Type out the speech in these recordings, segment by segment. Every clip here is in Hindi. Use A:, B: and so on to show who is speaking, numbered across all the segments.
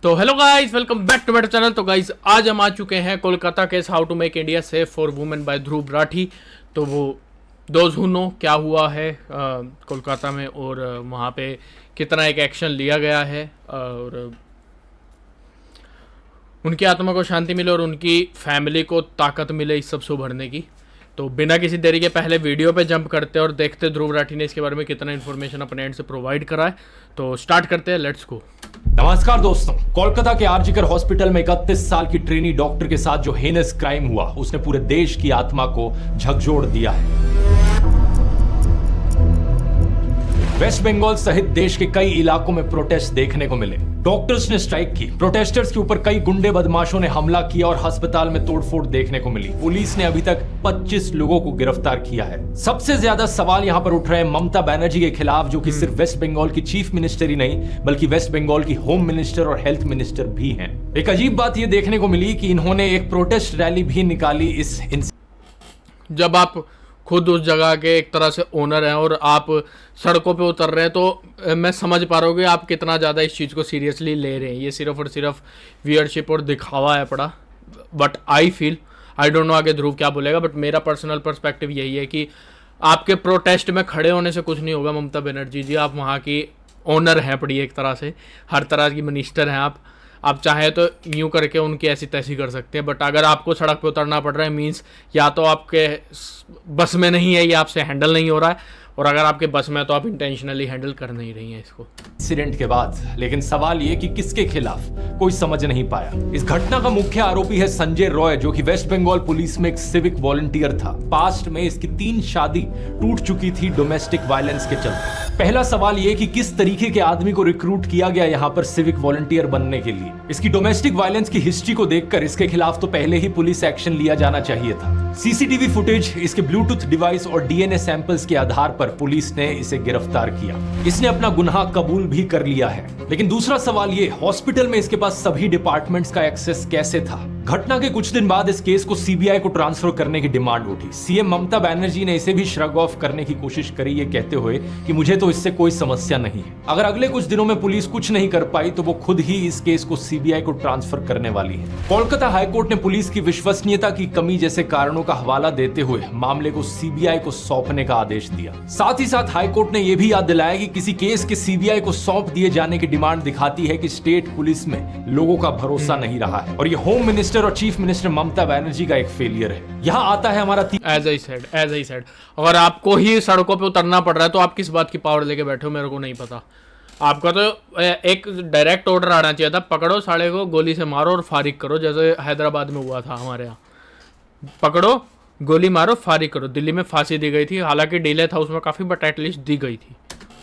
A: तो hello guys, welcome back to मेरा चैनल। तो गाइस आज हम आ चुके हैं Kolkata case how to make India safe for women by Dhruv Rathee. तो वो दोज हु नो क्या हुआ है कोलकाता में और वहाँ पे कितना एक एक्शन लिया गया है और उनकी आत्मा को शांति मिले और उनकी फैमिली को ताकत मिले इस सब से उभरने की। तो बिना किसी देरी के पहले वीडियो पे जंप करते हैं और देखते ध्रुव राठी ने इसके बारे में कितना इन्फॉर्मेशन अपने एंड से प्रोवाइड करा है। तो स्टार्ट करते हैं, लेट्स गो।
B: नमस्कार दोस्तों, कोलकाता के आरजीकर हॉस्पिटल में 31 साल की ट्रेनी डॉक्टर के साथ जो हेनस क्राइम हुआ उसने पूरे देश की आत्मा को झकझोर दिया है। वेस्ट बंगाल सहित देश के कई इलाकों में प्रोटेस्ट देखने को मिले। डॉक्टर्स ने स्ट्राइक की, प्रोटेस्टर्स के ऊपर कई गुंडे बदमाशों ने हमला किया और अस्पताल में तोड़फोड़ देखने को मिली। पुलिस ने अभी तक 25 लोगों को गिरफ्तार किया है। सबसे ज्यादा सवाल यहाँ पर उठ रहे हैं ममता बनर्जी के खिलाफ, जो कि सिर्फ वेस्ट बंगाल की चीफ मिनिस्टर ही नहीं बल्कि वेस्ट बंगाल की होम मिनिस्टर और हेल्थ मिनिस्टर भी हैं। एक अजीब बात यह देखने को मिली कि इन्होंने एक प्रोटेस्ट रैली भी निकाली।
A: जब आप खुद उस जगह के एक तरह से ओनर हैं और आप सड़कों पे उतर रहे हैं तो मैं समझ पा रहा हूँ कि आप कितना ज़्यादा इस चीज़ को सीरियसली ले रहे हैं। ये सिर्फ और सिर्फ व्यूअरशिप और दिखावा है पड़ा। बट आई डोंट नो आगे ध्रुव क्या बोलेगा, बट मेरा पर्सनल पर्सपेक्टिव यही है कि आपके प्रोटेस्ट में खड़े होने से कुछ नहीं होगा। ममता बनर्जी जी, आप वहाँ की ओनर हैं पड़ी एक तरह से, हर तरह की मिनिस्टर हैं आप चाहें तो यूँ करके उनकी ऐसी तैसी कर सकते हैं। बट अगर आपको सड़क पे उतरना पड़ रहा है मीन्स या तो आपके बस में नहीं है या आपसे हैंडल नहीं हो रहा है, और अगर आपके बस में है तो आप इंटेंशनली हैंडल कर नहीं रही हैं इसको।
B: इंसिडेंट के बाद लेकिन सवाल ये कि किसके खिलाफ, कोई समझ नहीं पाया। इस घटना का मुख्य आरोपी है संजय रॉय, जो कि वेस्ट बंगाल पुलिस में एक सिविक वॉलंटियर था। पास्ट में इसकी 3 शादी टूट चुकी थी डोमेस्टिक वायलेंस के चलते। पहला सवाल ये कि किस तरीके के आदमी को रिक्रूट किया गया यहाँ पर सिविक वॉलंटियर बनने के लिए। इसकी डोमेस्टिक वायलेंस की हिस्ट्री को देखकर इसके खिलाफ तो पहले ही पुलिस एक्शन लिया जाना चाहिए था। सीसीटीवी फुटेज, इसके ब्लूटूथ डिवाइस और डीएनए सैंपल्स के आधार पर पुलिस ने इसे गिरफ्तार किया। इसने अपना गुनाह कबूल भी कर लिया है। लेकिन दूसरा सवाल ये, हॉस्पिटल में इसके पास सभी डिपार्टमेंट्स का एक्सेस कैसे था। घटना के कुछ दिन बाद इस केस को सीबीआई को ट्रांसफर करने की डिमांड उठी। सीएम ममता बनर्जी ने इसे भी श्रग ऑफ करने की कोशिश करी, ये कहते हुए कि मुझे तो इससे कोई समस्या नहीं है। अगर अगले कुछ दिनों में पुलिस कुछ नहीं कर पाई तो वो खुद ही इस केस को सीबीआई को ट्रांसफर करने वाली है। कोलकाता हाईकोर्ट ने पुलिस की विश्वसनीयता की कमी जैसे कारणों का हवाला देते हुए मामले को सीबीआई को सौंपने का आदेश दिया। साथ ही साथ हाईकोर्ट ने यह भी याद दिलाया कि किसी केस के सीबीआई को सौंप दिए जाने की डिमांड दिखाती है कि स्टेट पुलिस में लोगों का भरोसा नहीं रहा है और ये होम मिनिस्टर और चीफ मिनिस्टर ममता बनर्जी का एक फेलियर है। यहाँ आता है हमारा
A: एज आई सेड अगर आपको ही सड़कों पे उतरना पड़ रहा है तो आप किस बात की पावर लेके बैठे हो मेरे को नहीं पता। आपका तो एक डायरेक्ट ऑर्डर आना चाहिए था, पकड़ो साले को, गोली से मारो और फारिग करो, जैसे हैदराबाद में हुआ था हमारे यहाँ। पकड़ो, गोली मारो, फारिग करो। दिल्ली में फांसी दी गई थी, हालांकि डिले था उसमें काफी, बट एटलीस्ट दी गई थी।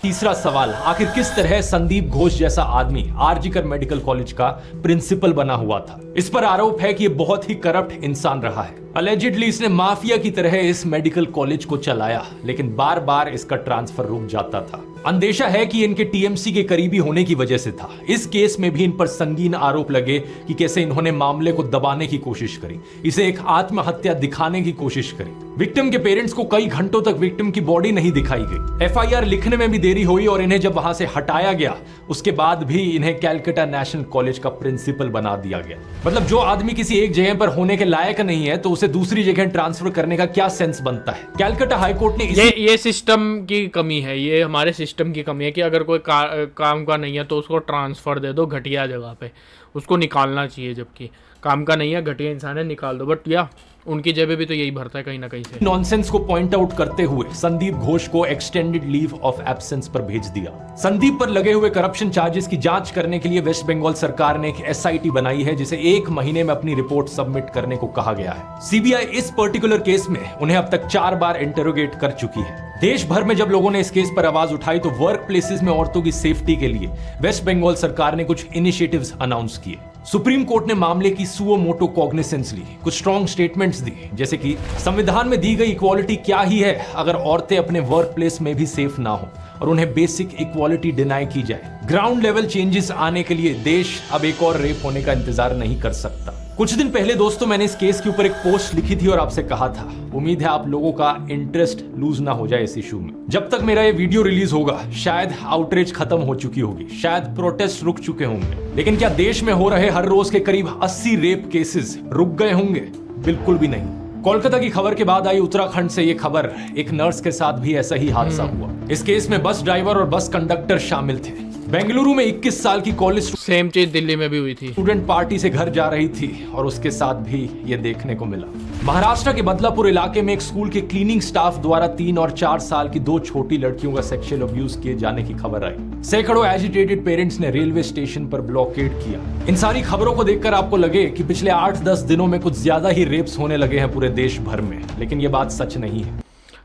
B: तीसरा सवाल, आखिर किस तरह संदीप घोष जैसा आदमी आरजीकर मेडिकल कॉलेज का प्रिंसिपल बना हुआ था। इस पर आरोप है कि ये बहुत ही करप्ट इंसान रहा है। अलेजिडली इसने माफिया की तरह इस मेडिकल कॉलेज को चलाया, लेकिन बार बार इसका ट्रांसफर रुक जाता था। अंदेशा है कि इनके टीएमसी के करीबी होने की वजह से था। इस केस में भी इन पर संगीन आरोप लगे कि कैसे इन्होंने मामले को दबाने की कोशिश करी, इसे एक आत्महत्या दिखाने की कोशिश करी। विक्टिम के पेरेंट्स को कई घंटों तक विक्टिम की बॉडी नहीं दिखाई गई। एफआईआर लिखने में भी देरी हुई और इन्हें जब वहां से हटाया गया उसके बाद भी इन्हें कैलकाटा नेशनल कॉलेज का प्रिंसिपल बना दिया गया। मतलब जो आदमी किसी एक जगह पर होने के लायक नहीं है तो उसे दूसरी जगह ट्रांसफर करने का क्या सेंस बनता है। कैलकाटा हाईकोर्ट ने
A: ये सिस्टम की कमी है, ये हमारे सिस्टम की कमी है कि अगर कोई काम का नहीं है तो उसको ट्रांसफर दे दो घटिया जगह पे, उसको निकालना चाहिए। जबकि काम का नहीं है, घटिया इंसान है, निकाल दो। बट या उनकी जेबें भी तो यही भरता है कहीं ना कहीं से।
B: नॉनसेंस को पॉइंट आउट करते हुए संदीप घोष को एक्सटेंडेड लीव ऑफ एब्सेंस पर भेज दिया। संदीप पर लगे हुए करप्शन चार्जेस की जांच करने के लिए वेस्ट बंगाल सरकार ने एक एसआईटी बनाई है, जिसे 1 महीने में अपनी रिपोर्ट सबमिट करने को कहा गया है। सीबीआई इस पर्टिकुलर केस में उन्हें अब तक 4 बार इंटरोगेट कर चुकी है। देश भर में जब लोगों ने इस केस पर आवाज उठाई तो वर्क प्लेसेस में औरतों की सेफ्टी के लिए वेस्ट बंगाल सरकार ने कुछ इनिशिएटिव्स अनाउंस किए। सुप्रीम कोर्ट ने मामले की सुओ मोटो कॉग्निसेंस ली, कुछ स्ट्रॉन्ग स्टेटमेंट्स दी, जैसे कि संविधान में दी गई इक्वालिटी क्या ही है अगर औरतें अपने वर्क प्लेस में भी सेफ ना हो और उन्हें बेसिक इक्वालिटी डिनाई की जाए। ग्राउंड लेवल चेंजेस आने के लिए देश अब एक और रेप होने का इंतजार नहीं कर सकता। कुछ दिन पहले दोस्तों मैंने इस केस के ऊपर एक पोस्ट लिखी थी और आपसे कहा था, उम्मीद है आप लोगों का इंटरेस्ट लूज ना हो जाए इस इशू में। जब तक मेरा ये वीडियो रिलीज होगा शायद आउटरीच खत्म हो चुकी होगी, शायद प्रोटेस्ट रुक चुके होंगे, लेकिन क्या देश में हो रहे हर रोज के करीब 80 रेप केसेस रुक गए होंगे? बिल्कुल भी नहीं। कोलकाता की खबर के बाद आई उत्तराखंड से ये खबर, एक नर्स के साथ भी ऐसा ही हादसा हुआ। इस केस में बस ड्राइवर और बस कंडक्टर शामिल थे। बेंगलुरु में 21 साल की कॉलेज
A: सेम चीज दिल्ली में भी हुई थी।
B: स्टूडेंट पार्टी से घर जा रही थी और उसके साथ भी ये देखने को मिला। महाराष्ट्र के बदलापुर इलाके में एक स्कूल के क्लीनिंग स्टाफ द्वारा 3 और 4 साल की 2 छोटी लड़कियों का सेक्सुअल अब्यूज किए जाने की खबर आई। सैकड़ों एजिटेटेड पेरेंट्स ने रेलवे स्टेशन पर ब्लॉकेड किया। इन सारी खबरों को देखकर आपको लगे कि पिछले 8-10 दिनों में कुछ ज्यादा ही रेप्स होने लगे हैं पूरे देश भर में, लेकिन ये बात सच नहीं है।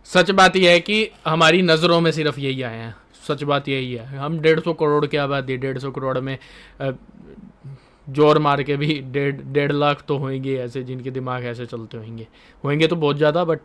A: सच बात यह है कि हमारी नज़रों में सिर्फ यही आए हैं। सच बात यही है, हम 150 करोड़ की आबादी, 150 करोड़ में जोर मार के भी 1.5 लाख तो होंगे ऐसे जिनके दिमाग ऐसे चलते होंगे तो बहुत ज़्यादा, बट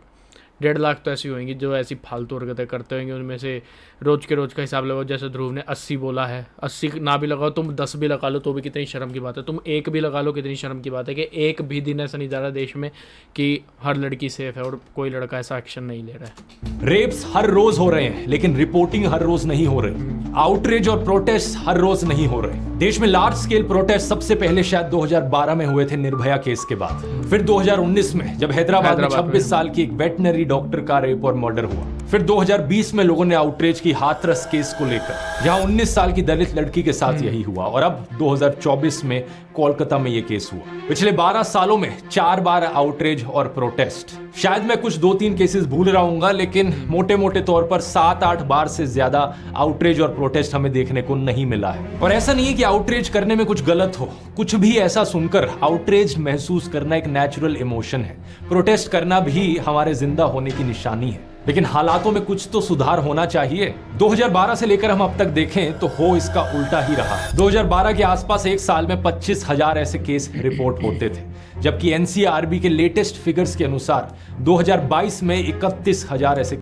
A: 1.5 लाख तो ऐसी होंगी जो ऐसी फालतू हरकतें करते होंगे। उनमें से रोज का हिसाब लगाओ, जैसे ध्रुव ने 80 बोला है, 80 ना भी लगाओ, तुम 10 भी लगा लो तो भी कितनी शर्म की बात है। तुम 1 भी लगा लो, कितनी शर्म की बात है कि एक भी दिन ऐसा नहीं जा रहा देश में कि हर लड़की सेफ है और कोई लड़का ऐसा एक्शन नहीं ले रहा है।
B: रेप्स हर रोज हो रहे हैं, लेकिन रिपोर्टिंग हर रोज नहीं हो रही। आउटरीच और प्रोटेस्ट हर रोज नहीं हो रहे। देश में लार्ज स्केल प्रोटेस्ट सबसे पहले शायद 2012 में हुए थे निर्भया केस के बाद, फिर 2019 में जब हैदराबाद में 26 साल की एक वेटनरी डॉक्टर का रेप और मर्डर हुआ, फिर 2020 में लोगों ने आउटरीच की हाथरस केस को लेकर, जहां 19 साल की दलित लड़की के साथ यही हुआ, और अब 2024 में कोलकाता में यह केस हुआ। पिछले 12 सालों में 4 बार आउटरीच और प्रोटेस्ट। शायद मैं कुछ 2-3 केसेस भूल रहा हूंगा, लेकिन मोटे मोटे तौर पर 7-8 बार से ज्यादा आउटरीच और प्रोटेस्ट हमें देखने को नहीं मिला है। और ऐसा नहीं है कि आउटरीच करने में कुछ गलत हो, कुछ भी ऐसा सुनकर आउटरीच महसूस करना एक नेचुरल इमोशन है। प्रोटेस्ट करना भी हमारे जिंदा होने की निशानी है, लेकिन हालातों में कुछ तो सुधार होना चाहिए। 2012 से लेकर हम अब तक देखें तो हो इसका उल्टा ही रहा। 2012 के आसपास एक साल में 25,000 ऐसे केस रिपोर्ट होते थे, जबकि एनसीआरबी के लेटेस्ट फिगर्स के अनुसार 2022 में 31,000 ऐसे।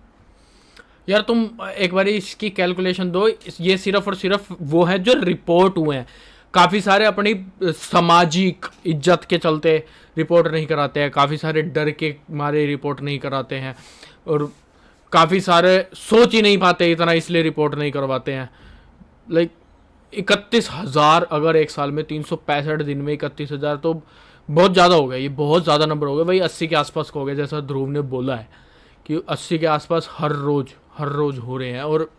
A: यार तुम एक बार इसकी कैलकुलेशन दो, ये सिर्फ और सिर्फ वो है जो रिपोर्ट हुए हैं। काफ़ी सारे अपनी सामाजिक इज्जत के चलते रिपोर्ट नहीं कराते हैं, काफ़ी सारे डर के मारे रिपोर्ट नहीं कराते हैं, और काफ़ी सारे सोच ही नहीं पाते इतना इसलिए रिपोर्ट नहीं करवाते हैं। लाइक 31,000 अगर एक साल में 365 दिन में 31,000 तो बहुत ज़्यादा हो गया, ये बहुत ज़्यादा नंबर हो गया भाई। 80 के आसपास हो गया, जैसा ध्रुव ने बोला है कि 80 के आसपास हर रोज हो रहे हैं। और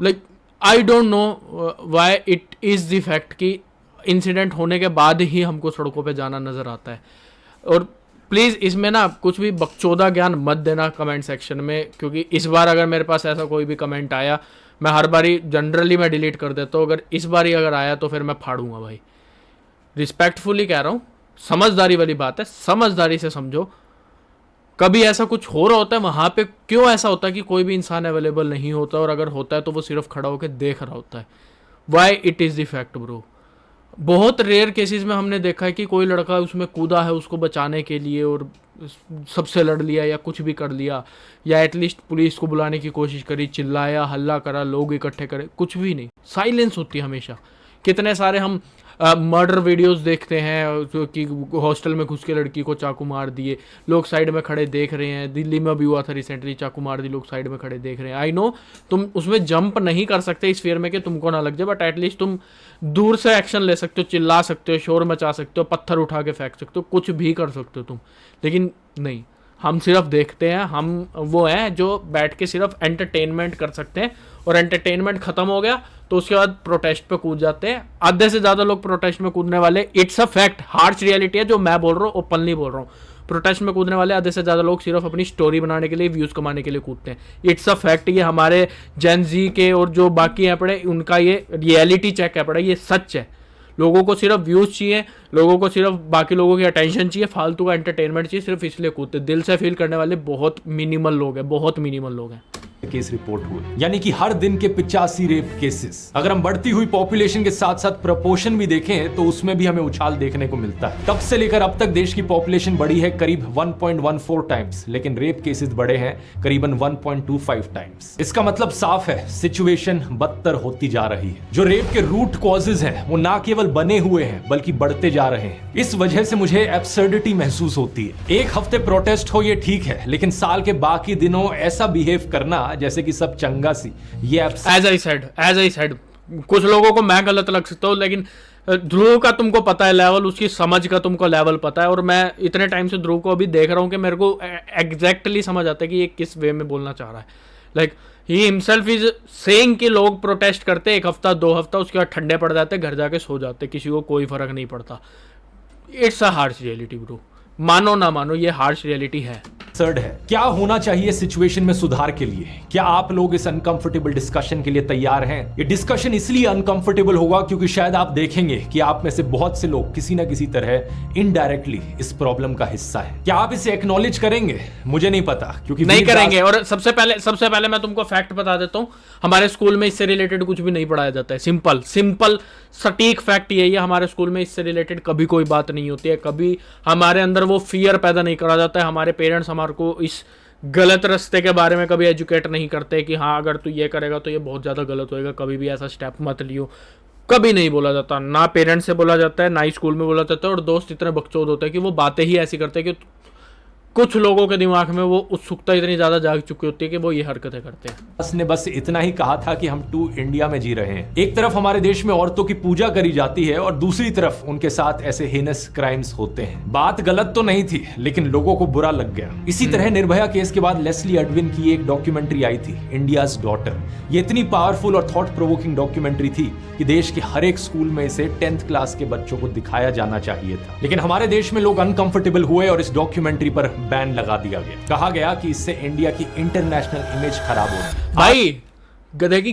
A: like I don't know why it is the fact कि इंसिडेंट होने के बाद ही हमको सड़कों पे जाना नज़र आता है। और प्लीज़ इसमें ना कुछ भी बकचोदा ज्ञान मत देना कमेंट सेक्शन में, क्योंकि इस बार अगर मेरे पास ऐसा कोई भी कमेंट आया, मैं हर बारी जनरली मैं डिलीट कर देता हूँ। अगर इस बारी अगर आया तो फिर मैं फाड़ूंगा भाई। रिस्पेक्टफुली कह रहा हूँ, समझदारी वाली बात है, समझदारी से समझो। कभी ऐसा कुछ हो रहा होता है वहाँ पे, क्यों ऐसा होता है कि कोई भी इंसान अवेलेबल नहीं होता, और अगर होता है तो वो सिर्फ खड़ा होकर देख रहा होता है। Why it is the fact bro. बहुत रेयर केसेस में हमने देखा है कि कोई लड़का उसमें कूदा है उसको बचाने के लिए और सबसे लड़ लिया या कुछ भी कर लिया, या एटलीस्ट पुलिस को बुलाने की कोशिश करी, चिल्लाया, हल्ला करा, लोग इकट्ठे करे, कुछ भी नहीं, साइलेंस होती है हमेशा। कितने सारे हम मर्डर वीडियोस देखते हैं जो कि हॉस्टल में घुस के लड़की को चाकू मार दिए, लोग साइड में खड़े देख रहे हैं। दिल्ली में भी हुआ था रिसेंटली, चाकू मार दी, लोग साइड में खड़े देख रहे हैं। आई नो तुम उसमें जंप नहीं कर सकते इस फेयर में कि तुमको ना लग जाए, बट एटलीस्ट तुम दूर से एक्शन ले सकते हो, चिल्ला सकते हो, शोर मचा सकते हो, पत्थर उठा के फेंक सकते हो, कुछ भी कर सकते हो तुम। लेकिन नहीं, हम सिर्फ देखते हैं, हम वो हैं जो बैठ के सिर्फ एंटरटेनमेंट कर सकते हैं, और एंटरटेनमेंट खत्म हो गया तो उसके बाद प्रोटेस्ट पे कूद जाते हैं। आधे से ज़्यादा लोग प्रोटेस्ट में कूदने वाले, it's a fact, harsh reality है जो मैं बोल रहा हूँ, ओपनली बोल रहा हूँ। प्रोटेस्ट में कूदने वाले आधे से ज़्यादा लोग सिर्फ अपनी स्टोरी बनाने के लिए, व्यूज़ कमाने के लिए कूदते हैं। इट्स अ फैक्ट, ये हमारे जेन जी के और जो बाकी हैं पड़े, उनका ये रियलिटी चेक है पड़ा, ये सच है। लोगों को सिर्फ व्यूज़ चाहिए, लोगों को सिर्फ बाकी लोगों की अटेंशन चाहिए, फालतू का एंटरटेनमेंट चाहिए, सिर्फ इसलिए कूदते। दिल से फील करने वाले बहुत मिनिमल लोग हैं, बहुत मिनिमल लोग हैं।
B: केस रिपोर्ट हुए, यानी कि हर दिन के 85 रेप केसेस। अगर हम बढ़ती हुई पॉपुलेशन के साथ साथ प्रपोर्शन भी देखें तो उसमें भी हमें उछाल देखने को मिलता है। तब से लेकर अब तक देश की पॉपुलेशन बढ़ी है करीब 1.14 टाइम्स, लेकिन रेप केसेस बढ़े हैं करीबन 1.25 टाइम्स। इसका मतलब साफ है, सिचुएशन बदतर होती जा रही है। जो रेप के रूट कॉजेज हैं वो ना केवल बने हुए हैं बल्कि बढ़ते जा रहे हैं। इस वजह से मुझे एब्सर्डिटी महसूस होती है। एक हफ्ते प्रोटेस्ट हो ये ठीक है, लेकिन साल के बाकी दिनों ऐसा बिहेव करना जैसे कि सब चंगा सी, ये
A: एज आई सेड कुछ लोगों को मैं गलत लग सकता हूँ, लेकिन ध्रुव का तुमको पता है लेवल, उसकी समझ का तुमको लेवल पता है, और मैं इतने टाइम से ध्रुव को अभी देख रहा हूँ कि मेरे को एग्जैक्टली समझ आता है कि ये किस वे में बोलना चाह रहा है। Like he himself is saying कि लोग प्रोटेस्ट करते एक हफ्ता 2 हफ्ता, उसके बाद ठंडे पड़ जाते, घर जाके सो जाते, किसी को कोई फर्क नहीं पड़ता। It's a harsh reality bro, मानो ना मानो ये हार्श रियलिटी है।
B: सर्ड है। क्या होना चाहिए सिचुएशन में सुधार के लिए? क्या आप लोग इस अनकंफर्टेबल डिस्कशन के लिए तैयार हैं? ये डिस्कशन इसलिए अनकंफर्टेबल होगा क्योंकि शायद आप देखेंगे कि आप में से बहुत से लोग किसी ना किसी तरह इनडायरेक्टली इस प्रॉब्लम का हिस्सा है। क्या आप इसे एक्नॉलेज करेंगे? मुझे नहीं पता, क्योंकि
A: नहीं करेंगे। और सबसे पहले मैं तुमको फैक्ट बता देता हूँ, हमारे स्कूल में इससे रिलेटेड कुछ भी नहीं पढ़ाया जाता है। सिंपल सटीक फैक्ट यही है, हमारे स्कूल में इससे रिलेटेड कभी कोई बात नहीं होती है। कभी हमारे अंदर वो फियर पैदा नहीं करा जाता है। हमारे पेरेंट्स हमारे को इस गलत रास्ते के बारे में कभी एजुकेट नहीं करते कि हाँ अगर तू ये करेगा तो ये बहुत ज़्यादा गलत होएगा, कभी भी ऐसा स्टेप मत लियो। कभी नहीं बोला जाता, ना पेरेंट्स से बोला जाता है, ना ही स्कूल में बोला जाता है। और दोस्त इतने बकचोद होते हैं कि वो बातें ही ऐसी करते हैं कि कुछ लोगों के दिमाग में वो उत्सुकता इतनी ज्यादा जाग चुकी होती है कि वो ये हरकतें करते हैं।
B: उसने बस इतना ही कहा था कि हम टू इंडिया में जी रहे हैं। एक तरफ हमारे देश में औरतों की पूजा करी जाती है और दूसरी तरफ उनके साथ ऐसे हेनस क्राइम्स होते हैं। बात गलत तो नहीं थी, लेकिन लोगों को बुरा लग गया। इसी तरह निर्भया केस के बाद लेस्ली एडविन की एक डॉक्यूमेंट्री आई थी, इंडियाज डॉटर। ये इतनी पावरफुल और थॉट प्रोवोकिंग डॉक्यूमेंट्री थी कि देश के हर एक स्कूल में इसे 10th क्लास के बच्चों को दिखाया जाना चाहिए था। लेकिन हमारे देश में लोग अनकंफर्टेबल हुए और इस डॉक्यूमेंट्री पर बैन लगा दिया गया। कहा गया कि इससे इंडिया की इंटरनेशनल इमेज खराब हो रही है।
A: भाई गधे की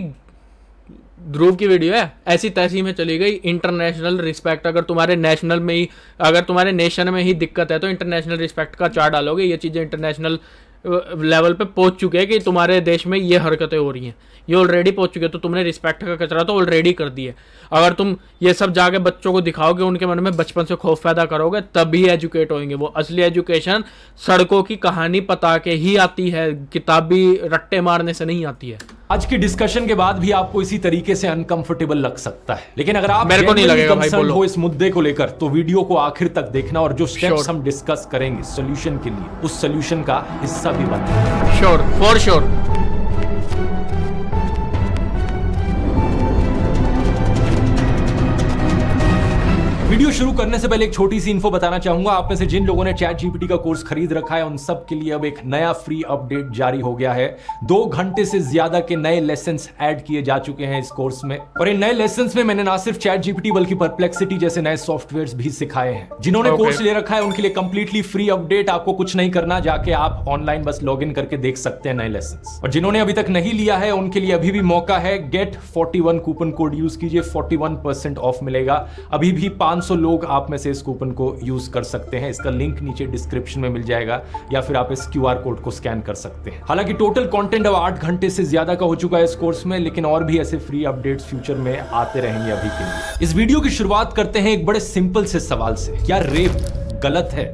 A: ध्रुव की वीडियो है, ऐसी तैसी में चली गई। इंटरनेशनल रिस्पेक्ट, अगर तुम्हारे नेशनल में ही, अगर तुम्हारे नेशन में ही दिक्कत है तो इंटरनेशनल रिस्पेक्ट का चार्ट डालोगे। ये चीजें इंटरनेशनल लेवल पे पहुंच चुके हैं कि तुम्हारे देश में ये हरकतें हो रही हैं, ये ऑलरेडी पहुंच चुके हैं, तो तुमने रिस्पेक्ट का कचरा तो ऑलरेडी कर दिया। अगर तुम ये सब जाके बच्चों को दिखाओगे, उनके मन में बचपन से खौफ पैदा करोगे, तभी एजुकेट होंगे वो। असली एजुकेशन सड़कों की कहानी पता के ही आती है, किताबी रट्टे मारने से नहीं आती है।
B: आज की डिस्कशन के बाद भी आपको इसी तरीके से अनकंफर्टेबल लग सकता है, लेकिन अगर आप
A: मेरे को नहीं लगेगा भाई, बोलो।
B: हो इस मुद्दे को लेकर तो वीडियो को आखिर तक देखना और जो स्टेप्स हम डिस्कस करेंगे सोल्यूशन के लिए, उस सोल्यूशन का हिस्सा भी बनना।
A: Sure, for sure.
B: वीडियो शुरू करने से पहले एक छोटी सी इन्फो बताना चाहूंगा। आप में से जिन लोगों ने चैट जीपीटी का कोर्स खरीद रखा है उन सब के लिए अब एक नया फ्री अपडेट जारी हो गया है। 2 घंटे से ज्यादा के नए लेसन्स ऐड किए जा चुके हैं इस कोर्स में, और इन नए लेसन्स में मैंने ना सिर्फ चैट जीपीटी बल्कि परप्लेक्सिटी जैसे नए सॉफ्टवेयर्स भी सिखाए हैं। जिन्होंने कोर्स ले रखा है उनके लिए कंप्लीटली फ्री अपडेट, आपको कुछ नहीं करना, जाके आप ऑनलाइन बस लॉग इन करके देख सकते हैं नए लेसन्स। और जिन्होंने अभी तक नहीं लिया है उनके लिए अभी भी मौका है। गेट 41 कूपन कोड यूज कीजिए, 41% ऑफ मिलेगा। अभी भी 500 लोग आप में से इस कूपन को यूज कर सकते हैं। इसका लिंक नीचे डिस्क्रिप्शन में मिल जाएगा, या फिर आप इस क्यूआर कोड को स्कैन कर सकते हैं। हालांकि टोटल कंटेंट अब 8 घंटे से ज्यादा का हो चुका है इस कोर्स में, लेकिन और भी ऐसे फ्री अपडेट्स फ्यूचर में आते रहेंगे अभी के लिए। इस वीडियो की शुरुआत करते हैं एक बड़े सिंपल से सवाल से, क्या रेप गलत है?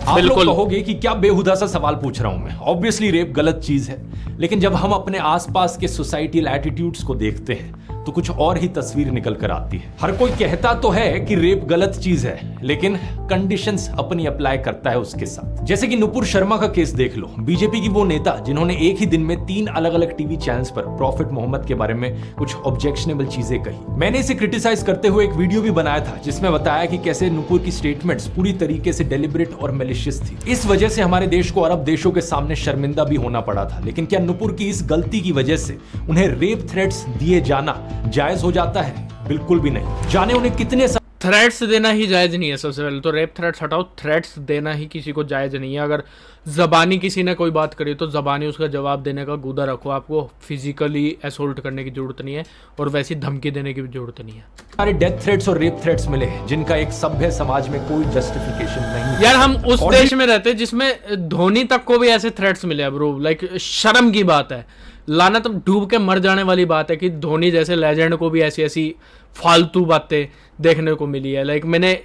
B: आप लोग कहोगे कि क्या बेहुदा सा सवाल पूछ रहा हूं मैं। ऑब्वियसली रेप गलत चीज है, लेकिन जब हम अपने आसपास के सोसाइटल एटीट्यूड्स को देखते हैं तो कुछ और ही तस्वीर निकल कर आती है। हर कोई कहता तो है कि रेप गलत चीज है, लेकिन कंडीशंस अपनी अप्लाई करता है उसके साथ। जैसे कि नुपुर शर्मा का केस देख लो, बीजेपी की वो नेता जिन्होंने एक ही दिन में 3 अलग अलग टीवी चैनल्स पर प्रॉफिट मोहम्मद के बारे में कुछ ऑब्जेक्शनेबल चीजें कही। मैंने इसे क्रिटिसाइज करते हुए एक वीडियो भी बनाया था जिसमें बताया कि कैसे नुपुर की स्टेटमेंट्स पूरी तरीके से डेलिब्रेट और मैलिशियस थी। इस वजह से हमारे देश को अरब देशों के सामने शर्मिंदा भी होना पड़ा था। लेकिन क्या नुपुर की इस गलती की वजह से उन्हें रेप थ्रेट्स दिए जाना जायज हो जाता है? बिल्कुल भी नहीं। जाने उन्हें कितने
A: थ्रेट्स देना ही जायज नहीं है। सबसे पहले तो रेप थ्रेट्स हटाओ, थ्रेट्स देना ही किसी को जायज नहीं है। अगर जबानी किसी ने कोई बात करी तो जबानी उसका जवाब देने का गुदा रखो। आपको फिजिकली असोल्ट करने की जरूरत नहीं है और वैसी धमकी देने की भी जरूरत नहीं है।
B: सारे डेथ थ्रेट्स और रेप थ्रेट्स मिले जिनका एक सभ्य समाज में कोई जस्टिफिकेशन नहीं है।
A: यार हम उस देश में रहते हैं जिसमें धोनी तक को भी ऐसे थ्रेट्स मिले ब्रो, लाइक शर्म की बात है। लाना तो डूब के मर जाने वाली बात है कि धोनी जैसे लेजेंड को भी ऐसी ऐसी फालतू बातें देखने को मिली है। लाइक मैंने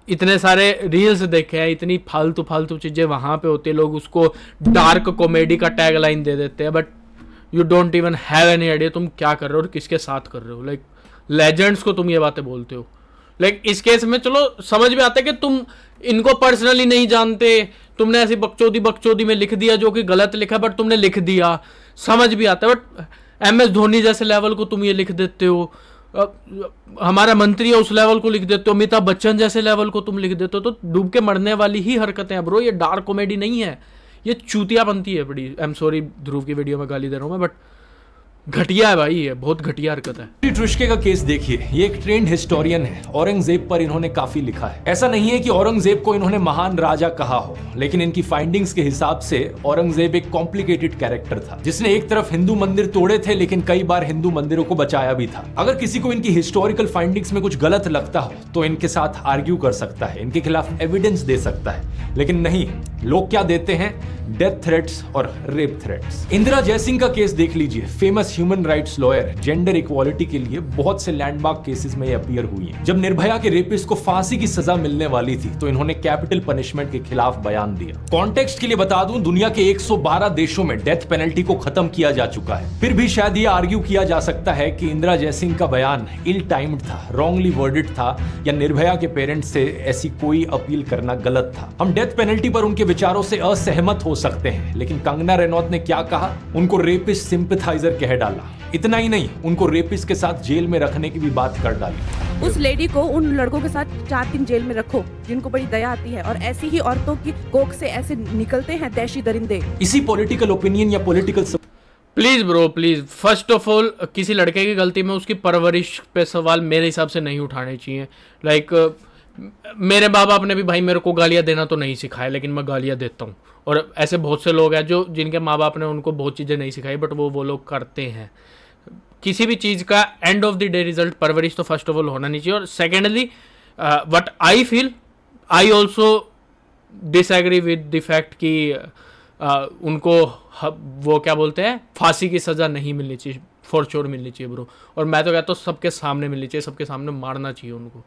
A: इतने सारे रील्स देखे हैं, इतनी फालतू फालतू चीज़ें वहाँ पे होती है, लोग उसको डार्क कॉमेडी का टैग लाइन दे देते हैं, but you don't even have any idea तुम क्या कर रहे हो और किसके साथ कर रहे हो। लाइक लेजेंड्स को तुम ये बातें बोलते हो। लाइक इस केस में चलो समझ में आता है कि तुम इनको पर्सनली नहीं जानते, तुमने ऐसी बकचोदी में लिख दिया जो कि गलत लिखा, बट तुमने लिख दिया, समझ भी आता है। बट MS धोनी जैसे लेवल को तुम ये लिख देते हो, हमारा मंत्री है उस लेवल को लिख देते हो, अमिताभ बच्चन जैसे लेवल को तुम लिख देते हो, तो डूब के मरने वाली ही हरकतें हैं ब्रो। ये डार्क कॉमेडी नहीं है, ये चूतिया बनती है बड़ी। आई एम सॉरी ध्रुव की वीडियो में गाली दे रहा हूँ मैं, बट घटिया है भाई, ये बहुत घटिया हरकत है।
B: ट्रुष्के का केस देखिए, ये एक ट्रेंड हिस्टोरियन है। औरंगजेब पर इन्होंने काफी लिखा है। ऐसा नहीं है कि औरंगजेब को इन्होंने महान राजा कहा हो, लेकिन इनकी फाइंडिंग्स के हिसाब से औरंगजेब एक कॉम्प्लिकेटेड कैरेक्टर था, जिसने एक तरफ हिंदू मंदिर तोड़े थे, लेकिन कई बार हिंदू मंदिरों को बचाया भी था। अगर किसी को इनकी हिस्टोरिकल फाइंडिंग्स में कुछ गलत लगता हो तो इनके साथ आर्ग्यू कर सकता है, इनके खिलाफ एविडेंस दे सकता है, लेकिन नहीं, लोग क्या देते हैं? डेथ थ्रेट्स और रेप थ्रेट्स। इंदिरा जयसिंह का केस देख लीजिए। Famous human rights lawyer, gender equality के लिए बहुत से लैंडमार्क केसेस में ये अपीयर हुई हैं। जब निर्भया के रेपिस्ट को फांसी की सजा मिलने वाली थी तो इन्होंने कैपिटल पनिशमेंट के खिलाफ बयान दिया। कॉन्टेक्स्ट के लिए बता दूं, दुनिया के 112 देशों में डेथ पेनल्टी को खत्म किया जा चुका है। फिर भी शायद ये आर्ग्यू किया जा सकता है कि इंदिरा जयसिंह का बयान इल टाइम्ड था, रॉन्गली वर्डेड था, या निर्भया के पेरेंट्स से ऐसी कोई अपील करना गलत था। हम डेथ पेनल्टी पर उनके विचारों से असहमत हो सकते हैं, लेकिन कंगना रनौत ने क्या कहा? उनको रेपिस्ट सिंपैथाइजर कह डाला। इतना ही नहीं, उनको रेपिस्ट के साथ जेल में रखने की भी बात कर डाली।
C: उस लेडी को उन लड़कों के साथ 4 दिन जेल में रखो जिनको बड़ी दया आती है, और ऐसी ही औरतों की कोख से ऐसे निकलते हैं दहशी दरिंदे।
B: इसी पॉलिटिकल ओपिनियन या political
A: please bro please, first of all किसी लड़के की गलती में उसकी परवरिश पे सवाल मेरे हिसाब से नहीं उठाने चाहिए। लाइक मेरे माँ बाप ने भी भाई मेरे को गालियाँ देना तो नहीं सिखाया, लेकिन मैं गालियाँ देता हूँ, और ऐसे बहुत से लोग हैं जो जिनके माँ बाप ने उनको बहुत चीज़ें नहीं सिखाई, बट वो लोग करते हैं। किसी भी चीज़ का end of the day result परवरिश तो फर्स्ट ऑफ ऑल होना नहीं चाहिए। और secondly what I feel, I also disagree with the fact कि उनको वो क्या बोलते हैं, फांसी की सज़ा नहीं मिलनी चाहिए, फॉर श्योर मिलनी चाहिए ब्रो। और मैं तो कहता हूँ सबके सामने मिलनी चाहिए, सबके सामने मारना चाहिए उनको।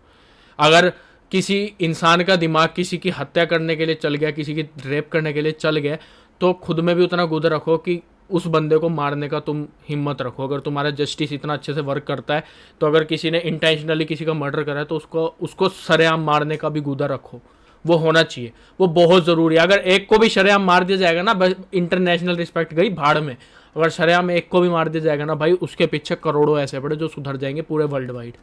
A: अगर किसी इंसान का दिमाग किसी की हत्या करने के लिए चल गया, किसी की रेप करने के लिए चल गया, तो खुद में भी उतना गुदर रखो कि उस बंदे को मारने का तुम हिम्मत रखो। अगर तुम्हारा जस्टिस इतना अच्छे से वर्क करता है तो अगर किसी ने इंटेंशनली किसी का मर्डर करा है तो उसको सरेआम मारने का भी गुदर रखो, वो होना चाहिए, वो बहुत ज़रूरी है। अगर एक को भी सरेआम मार दिया जाएगा ना, इंटरनेशनल रिस्पेक्ट गई भाड़ में। अगर सरेआम एक को भी मार दिया जाएगा ना भाई, उसके पीछे करोड़ों ऐसे पड़े जो सुधर जाएंगे पूरे वर्ल्ड वाइड।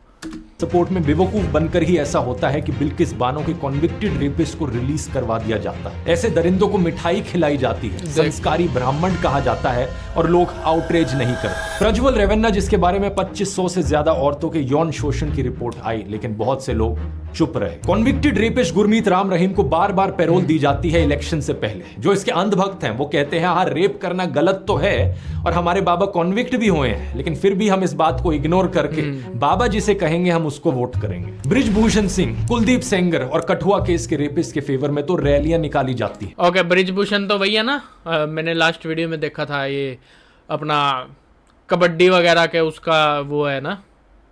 B: सपोर्ट में बेवकूफ बनकर ही ऐसा होता है कि बिल्किस बानो के कॉन्विक्टेड रेपिस्ट को रिलीज करवा दिया जाता है। ऐसे दरिंदों को मिठाई खिलाई जाती है, संस्कारी ब्राह्मण कहा जाता है, और लोग आउटरेज नहीं करते। प्रज्वल रेवन्ना, जिसके बारे में 2500 से ज्यादा औरतों के यौन शोषण की रिपोर्ट आई, लेकिन बहुत से लोग चुप रहे। कॉन्विक्टेड रेपिस्ट गुरमीत राम रहीम को बार बार पैरोल दी जाती है इलेक्शन से पहले। जो इसके अंधभक्त हैं वो कहते हैं हाँ, रेप करना गलत तो है और हमारे बाबा कॉन्विक्ट भी हुए हैं, लेकिन फिर भी हम इस बात को इग्नोर करके बाबा जिसे कहेंगे हम उसको वोट करेंगे। बृजभूषण सिंह, कुलदीप सेंगर और कठुआ केस के रेपिस्ट के फेवर में तो रैलियां निकाली जाती है।
A: ओके, बृजभूषण तो वही है ना, मैंने लास्ट वीडियो में देखा था, ये अपना कबड्डी वगैरह के उसका वो है ना,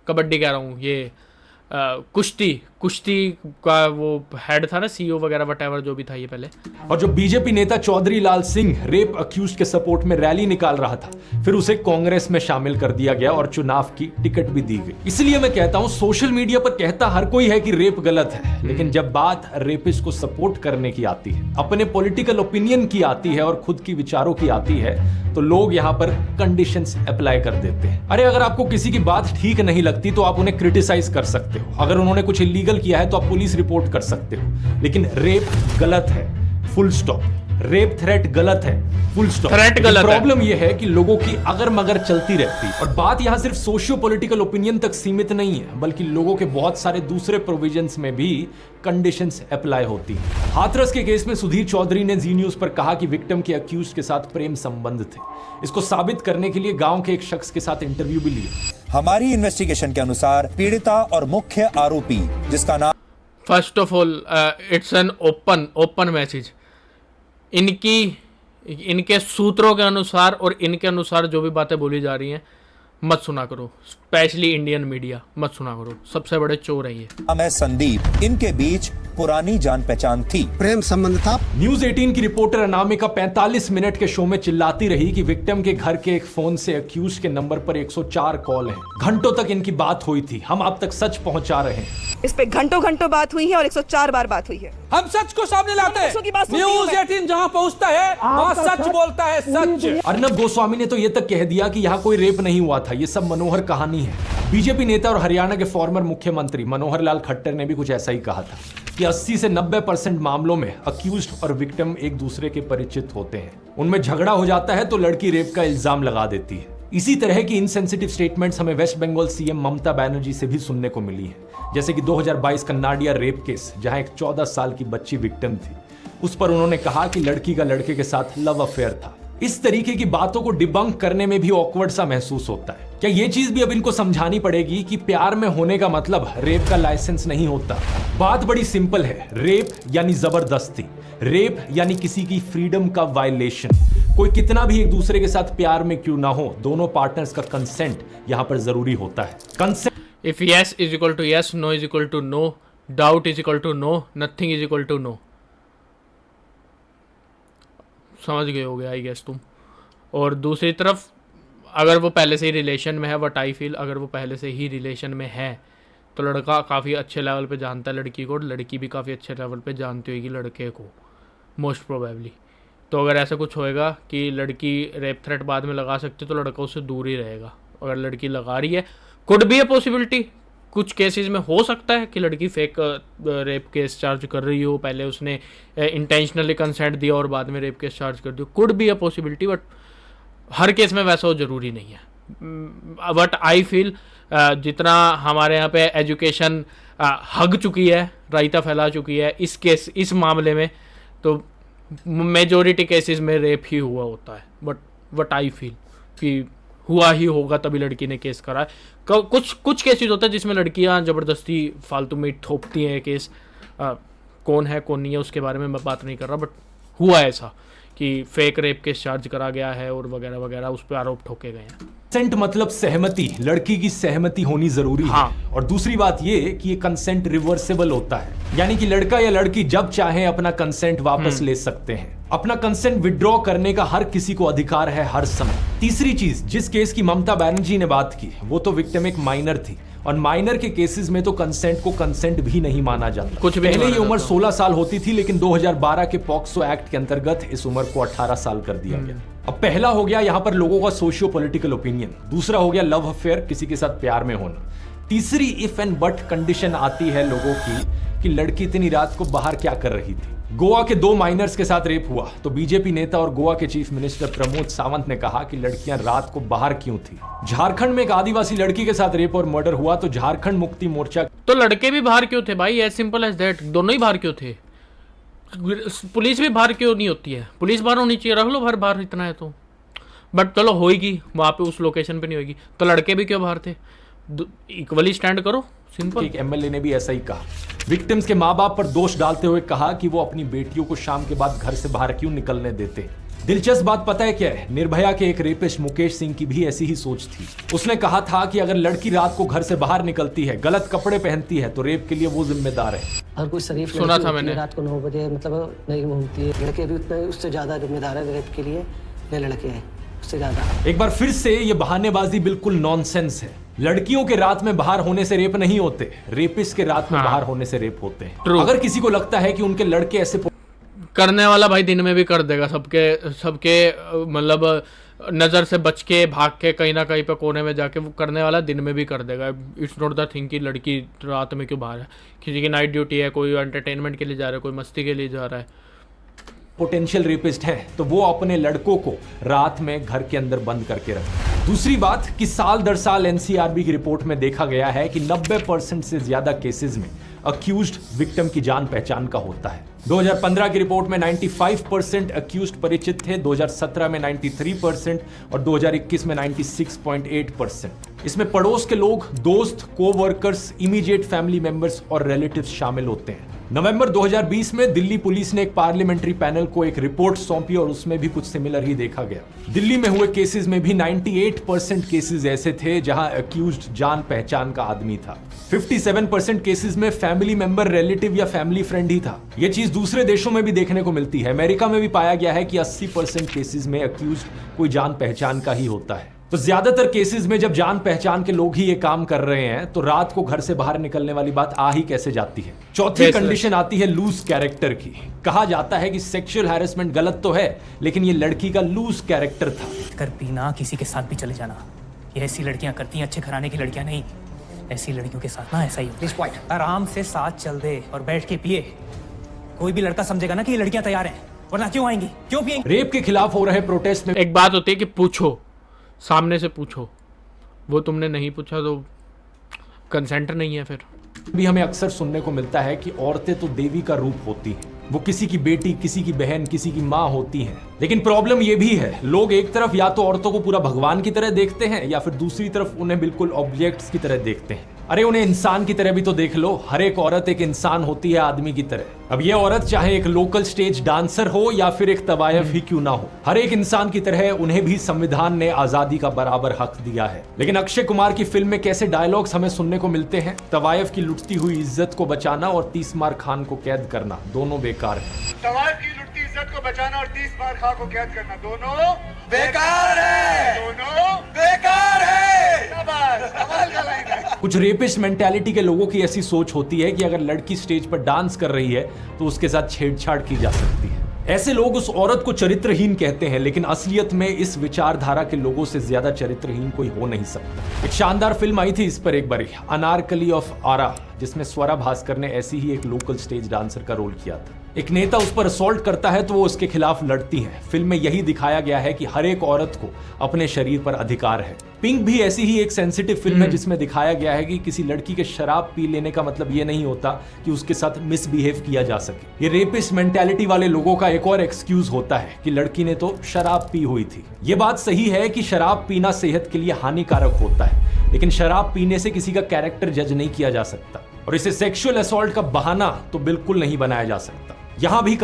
A: कबड्डी कह रहा हूँ, ये कुश्ती का वो हेड था ना, CEO वगैरह वटेवर जो भी था ये पहले।
B: और जो बीजेपी नेता चौधरी लाल सिंह रेप अक्यूज के सपोर्ट में रैली निकाल रहा था, फिर उसे कांग्रेस में शामिल कर दिया गया और चुनाव की टिकट भी दी गई। इसलिए मैं कहता हूं, सोशल मीडिया पर कहता हर कोई है कि रेप गलत है, लेकिन जब बात रेपिस्ट को सपोर्ट करने की आती है, अपने पॉलिटिकल ओपिनियन की आती है और खुद की विचारों की आती है, तो लोग यहां पर कंडीशंस अप्लाई कर देते हैं। अरे अगर आपको किसी की बात ठीक नहीं लगती तो आप उन्हें क्रिटिसाइज कर सकते हो, अगर उन्होंने कुछ इलीगल किया है तो आप पुलिस रिपोर्ट कर सकते हो, लेकिन रेप गलत है, फुल स्टॉप। रेप थ्रेट गलत है, फुल स्टॉप।
A: थ्रेट गलत है।
B: प्रॉब्लम यह है कि लोगों की अगर मगर चलती रहती है, और बात यहां सिर्फ सोशियो पॉलिटिकल ओपिनियन तक सीमित नहीं है, बल्कि लोगों के बहुत सारे दूसरे प्रोविजंस में भी कंडीशंस अप्लाई होती है। हाथरस के केस में सुधीर चौधरी ने जी न्यूज पर कहा कि विक्टिम के अक्यूज के साथ प्रेम संबंध थे। इसको साबित करने के लिए गांव के एक शख्स के साथ इंटरव्यू भी लिया।
D: हमारी इन्वेस्टिगेशन के अनुसार पीड़िता और मुख्य आरोपी, जिसका नाम
A: first of all it's an open message, इनकी इनके सूत्रों के अनुसार और इनके अनुसार जो भी बातें बोली जा रही हैं मत सुना करो, स्पेशली इंडियन मीडिया मत सुना करो, सबसे बड़े चोर हैं ये।
D: नाम है संदीप। इनके बीच पुरानी जान पहचान थी,
E: प्रेम संबंध था।
B: न्यूज 18 की रिपोर्टर अनामिका 45 मिनट के शो में चिल्लाती रही कि विक्टिम के घर के एक फोन से अक्यूज के नंबर पर 104 कॉल हैं। घंटों तक इनकी बात हुई थी, हम आप तक सच पहुंचा रहे हैं।
F: इस पे घंटों घंटों बात हुई है और 104 बार बात हुई है।
G: हम सच को सामने लाते
F: हम सच्चों की बात
G: हैं।
F: सुनती हूं
G: न्यूज
F: मैं।
G: 18 जहां पहुंचता है वहां सच बोलता है, सच।
B: अर्नब गोस्वामी ने तो ये तक कह दिया कि यहाँ कोई रेप नहीं हुआ था, ये सब मनोहर कहानी है। बीजेपी नेता और हरियाणा के फॉर्मर मुख्यमंत्री मनोहर लाल खट्टर ने भी कुछ ऐसा ही कहा था कि 80 से 90% मामलों में अक्यूज्ड और विक्टिम एक दूसरे के परिचित होते हैं। उनमें झगड़ा हो जाता है तो लड़की रेप का इल्जाम लगा देती है। इसी तरह की इनसेंसिटिव स्टेटमेंट्स हमें वेस्ट बंगाल सीएम ममता बनर्जी से भी सुनने को मिली है, जैसे कि 2022 का नाडिया रेप केस, जहां एक 14 साल की बच्ची विक्टिम थी। उस पर उन्होंने कहा कि लड़की का लड़के के साथ लव अफेयर था। इस तरीके की बातों को डिबंक करने में भी ऑकवर्ड सा महसूस होता है। क्या ये चीज भी अब इनको समझानी पड़ेगी कि प्यार में होने का मतलब रेप का लाइसेंस नहीं होता? बात बड़ी सिंपल है, रेप यानी जबरदस्ती, रेप यानी किसी की फ्रीडम का वायलेशन। कोई कितना भी एक दूसरे के साथ प्यार में क्यों ना हो, दोनों पार्टनर्स का कंसेंट यहां पर जरूरी होता है। Consent
A: if yes is equal to yes, no is equal to no, doubt is equal to no, nothing is equal to no. समझ गए होगे आई गेस तुम। और दूसरी तरफ अगर वो पहले से ही रिलेशन में है, व्हाट आई फील, अगर वो पहले से ही रिलेशन में है तो लड़का काफ़ी अच्छे लेवल पे जानता है लड़की को, और लड़की भी काफ़ी अच्छे लेवल पे जानती होगी लड़के को, मोस्ट प्रोबेबली। तो अगर ऐसा कुछ होएगा कि लड़की रेप थ्रेट बाद में लगा सकती है तो लड़का उससे दूर ही रहेगा। अगर लड़की लगा रही है, कुड बी अ पॉसिबिलिटी, कुछ केसेस में हो सकता है कि लड़की फेक रेप केस चार्ज कर रही हो, पहले उसने इंटेंशनली कंसेंट दिया और बाद में रेप केस चार्ज कर दिया, could be a possibility, but her case में वैसा हो जरूरी नहीं है। बट आई फील जितना हमारे यहाँ पे एजुकेशन हग चुकी है, रायता फैला चुकी है इस मामले में, तो मेजोरिटी केसेस में रेप ही हुआ होता है। बट आई फील कि हुआ ही होगा तभी लड़की ने केस करा है। कुछ केसेस होता है जिसमें लड़कियां ज़बरदस्ती फालतू में थोपती हैं केस। कौन है कौन नहीं है उसके बारे में मैं बात नहीं कर रहा, बट हुआ ऐसा कि फेक रेप केस चार्ज करा गया है और वगैरह वगैरह, उस पर आरोप ठोके गए हैं।
B: कंसेंट मतलब सहमति, लड़की की सहमति होनी जरूरी
A: हाँ।
B: है। और दूसरी बात ये कि ये कंसेंट रिवर्सेबल होता है, यानी कि लड़का या लड़की जब चाहे अपना कंसेंट वापस ले सकते हैं। अपना कंसेंट विड्रॉ करने का हर किसी को अधिकार है हर समय। तीसरी चीज, जिस केस की ममता बनर्जी ने बात की वो तो विक्टिम एक माइनर थी, और माइनर के केसेस में तो कंसेंट को कंसेंट भी नहीं माना जाता।
A: कुछ भी
B: पहले
A: नहीं
B: ये उम्र
A: माना
B: 16 साल होती थी, लेकिन 2012 के पॉक्सो एक्ट के अंतर्गत इस उम्र को 18 साल कर दिया गया। अब पहला हो गया यहाँ पर लोगों का सोशियो पॉलिटिकल ओपिनियन, दूसरा हो गया लव अफेयर, किसी के साथ प्यार में होना, तीसरी इफ एंड बट कंडीशन आती है लोगों की कि लड़की इतनी रात को बाहर क्या कर रही थी। गोवा के 2 माइनर्स के साथ रेप हुआ तो बीजेपी नेता और गोवा के चीफ मिनिस्टर प्रमोद सावंत ने कहा कि लड़कियां रात को बाहर क्यों थी। झारखंड में एक आदिवासी लड़की के साथ रेप और मर्डर हुआ तो झारखंड मुक्ति मोर्चा,
A: तो लड़के भी बाहर क्यों थे भाई, एज सिंपल एज दैट, दोनों ही बाहर क्यों थे। पुलिस भी बाहर क्यों नहीं होती है, पुलिस बाहर होनी चाहिए, रख लो बाहर इतना है तो। बट चलो होएगी वहां पे, उस लोकेशन पे नहीं होगी, तो लड़के भी क्यों बाहर थे, इक्वली स्टैंड करो, सिंपल।
B: एक एमएलए ने भी ऐसा ही कहा। विक्टिम्स के मां बाप पर दोष डालते हुए कहा कि वो अपनी बेटियों को शाम के बाद घर से बाहर क्यों निकलने देते। दिलचस्प बात पता है क्या है, निर्भया के एक रेपिस्ट मुकेश सिंह की भी ऐसी ही सोच थी। उसने कहा था कि अगर लड़की रात को घर से बाहर निकलती है, गलत कपड़े पहनती है, तो रेप के लिए वो जिम्मेदार है।
E: हर कोई शरीफ
A: सुना
E: लड़की
A: था
E: होती है,
A: मैंने।
E: रात को 9 बजे मतलब नहीं घूमती है। लड़के भी उतने उससे ज्यादा जिम्मेदार है रेप के लिए, ये लड़के हैं उससे ज्यादा।
B: एक बार फिर से ये बहानेबाजी बिल्कुल नॉनसेंस है। लड़कियों के रात में बाहर होने से रेप नहीं होते, रेपिस्ट के रात में बाहर होने से रेप होते हैं।
A: True.
B: अगर किसी को लगता है कि उनके लड़के ऐसे
A: करने वाला भाई दिन में भी कर देगा, सबके मतलब नज़र से बच के भाग के कहीं ना कहीं पे कोने में जाके वो करने वाला दिन में भी कर देगा। इट्स नॉट द थिंग कि लड़की रात में क्यों बाहर है, किसी की नाइट ड्यूटी है, कोई एंटरटेनमेंट के लिए जा रहा है, कोई मस्ती के लिए जा रहा है।
B: पोटेंशियल रेपिस्ट हैं तो वो अपने लड़कों को रात में घर के अंदर बंद करके रखें। दूसरी बात कि साल दर साल एनसीआरबी की रिपोर्ट में देखा गया है कि 90% से ज्यादा केसेस में अक्यूज्ड विक्टिम की जान पहचान का होता है। 2015 की रिपोर्ट में 95% अक्यूज्ड परिचित थे, 2017 में 93% और 2021 में 96.8%। इसमें पड़ोस के लोग, दोस्त, कोवर्कर्स, इमीडिएट फैमिली मेंबर्स और रिलेटिव्स शामिल होते हैं। नवंबर 2020 में दिल्ली पुलिस ने एक पार्लियामेंट्री पैनल को एक रिपोर्ट सौंपी और उसमें भी कुछ सिमिलर ही देखा गया। दिल्ली में हुए केसेस में भी 98% केसेस ऐसे थे जहां अक्यूज्ड जान पहचान का आदमी था। 57% केसेस में फैमिली मेंबर, रिलेटिव या फैमिली फ्रेंड ही था। यह चीज दूसरे देशों में भी देखने को मिलती है। अमेरिका में भी पाया गया है कि 80% केसेस में अक्यूज्ड कोई जान पहचान का ही होता है। तो ज्यादातर केसेस में जब जान पहचान के लोग ही ये काम कर रहे हैं तो रात को घर से बाहर निकलने वाली बात आ ही कैसे जाती है। चौथी कंडीशन आती है लूज कैरेक्टर की। कहा जाता है कि सेक्सुअल हैरेसमेंट गलत तो है, लेकिन ये लड़की का लूज कैरेक्टर था।
H: कर पीना, किसी के साथ भी चले जाना, ये ऐसी लड़कियां करती हैं, अच्छे घराने की लड़कियां नहीं। ऐसी लड़कियों के साथ ना ऐसा ही होता है। आराम से साथ चल दे और बैठ के पिए, कोई भी लड़का समझेगा ना कि ये लड़कियां तैयार हैं, वरना क्यों आएंगी, क्यों पिएंगी।
B: रेप के खिलाफ हो रहे प्रोटेस्ट में
A: एक बात होती है कि पूछो, सामने से पूछो, वो तुमने नहीं पूछा तो कंसेंट नहीं है। फिर
B: भी हमें अक्सर सुनने को मिलता है कि औरतें तो देवी का रूप होती हैं, वो किसी की बेटी, किसी की बहन, किसी की माँ होती हैं। लेकिन प्रॉब्लम ये भी है, लोग एक तरफ या तो औरतों को पूरा भगवान की तरह देखते हैं या फिर दूसरी तरफ उन्हें बिल्कुल ऑब्जेक्ट्स की तरह देखते हैं। अरे उन्हें इंसान की तरह भी तो देख लो। हर एक औरत एक इंसान होती है, आदमी की तरह। अब ये औरत चाहे एक लोकल स्टेज डांसर हो या फिर एक तवायफ ही क्यों ना हो, हर एक इंसान की तरह उन्हें भी संविधान ने आजादी का बराबर हक दिया है। लेकिन अक्षय कुमार की फिल्म में कैसे डायलॉग्स हमें सुनने को मिलते हैं, तवायफ की लुटती हुई इज्जत को बचाना और 30 मार खान को कैद करना दोनों बेकार है।
I: तवायफ की लुटती इज्जत को बचाना और 30 मार खान को कैद करना दोनों बेकार है, दोनों बेकार है। शाबाश, कमाल का लाइन है।
B: कुछ रेपिस्ट मेंटालिटी के लोगों की ऐसी सोच होती है कि अगर लड़की स्टेज पर डांस कर रही है तो उसके साथ छेड़छाड़ की जा सकती है। ऐसे लोग उस औरत को चरित्रहीन कहते हैं, लेकिन असलियत में इस विचारधारा के लोगों से ज्यादा चरित्रहीन कोई हो नहीं सकता। एक शानदार फिल्म आई थी इस पर एक बारी, अनारकली ऑफ आरा, जिसमें स्वरा भास्कर ने ऐसी ही एक लोकल स्टेज डांसर का रोल किया था। एक नेता उस पर असॉल्ट करता है तो वो उसके खिलाफ लड़ती है। फिल्म में यही दिखाया गया है कि हर एक औरत को अपने शरीर पर अधिकार है। पिंक भी ऐसी ही एक सेंसिटिव फिल्म है जिसमें दिखाया गया है कि किसी लड़की के शराब पी लेने का मतलब ये नहीं होता कि उसके साथ मिसबिहेव किया जा सके। ये रेपिस्ट मेंटालिटी वाले लोगों का एक और एक्सक्यूज होता है कि लड़की ने तो शराब पी हुई थी। ये बात सही है कि शराब पीना सेहत के लिए हानिकारक होता है, लेकिन शराब पीने से किसी का कैरेक्टर जज नहीं किया जा सकता और इसे सेक्सुअल असॉल्ट का बहाना तो बिल्कुल नहीं बनाया जा सकता। यहां भी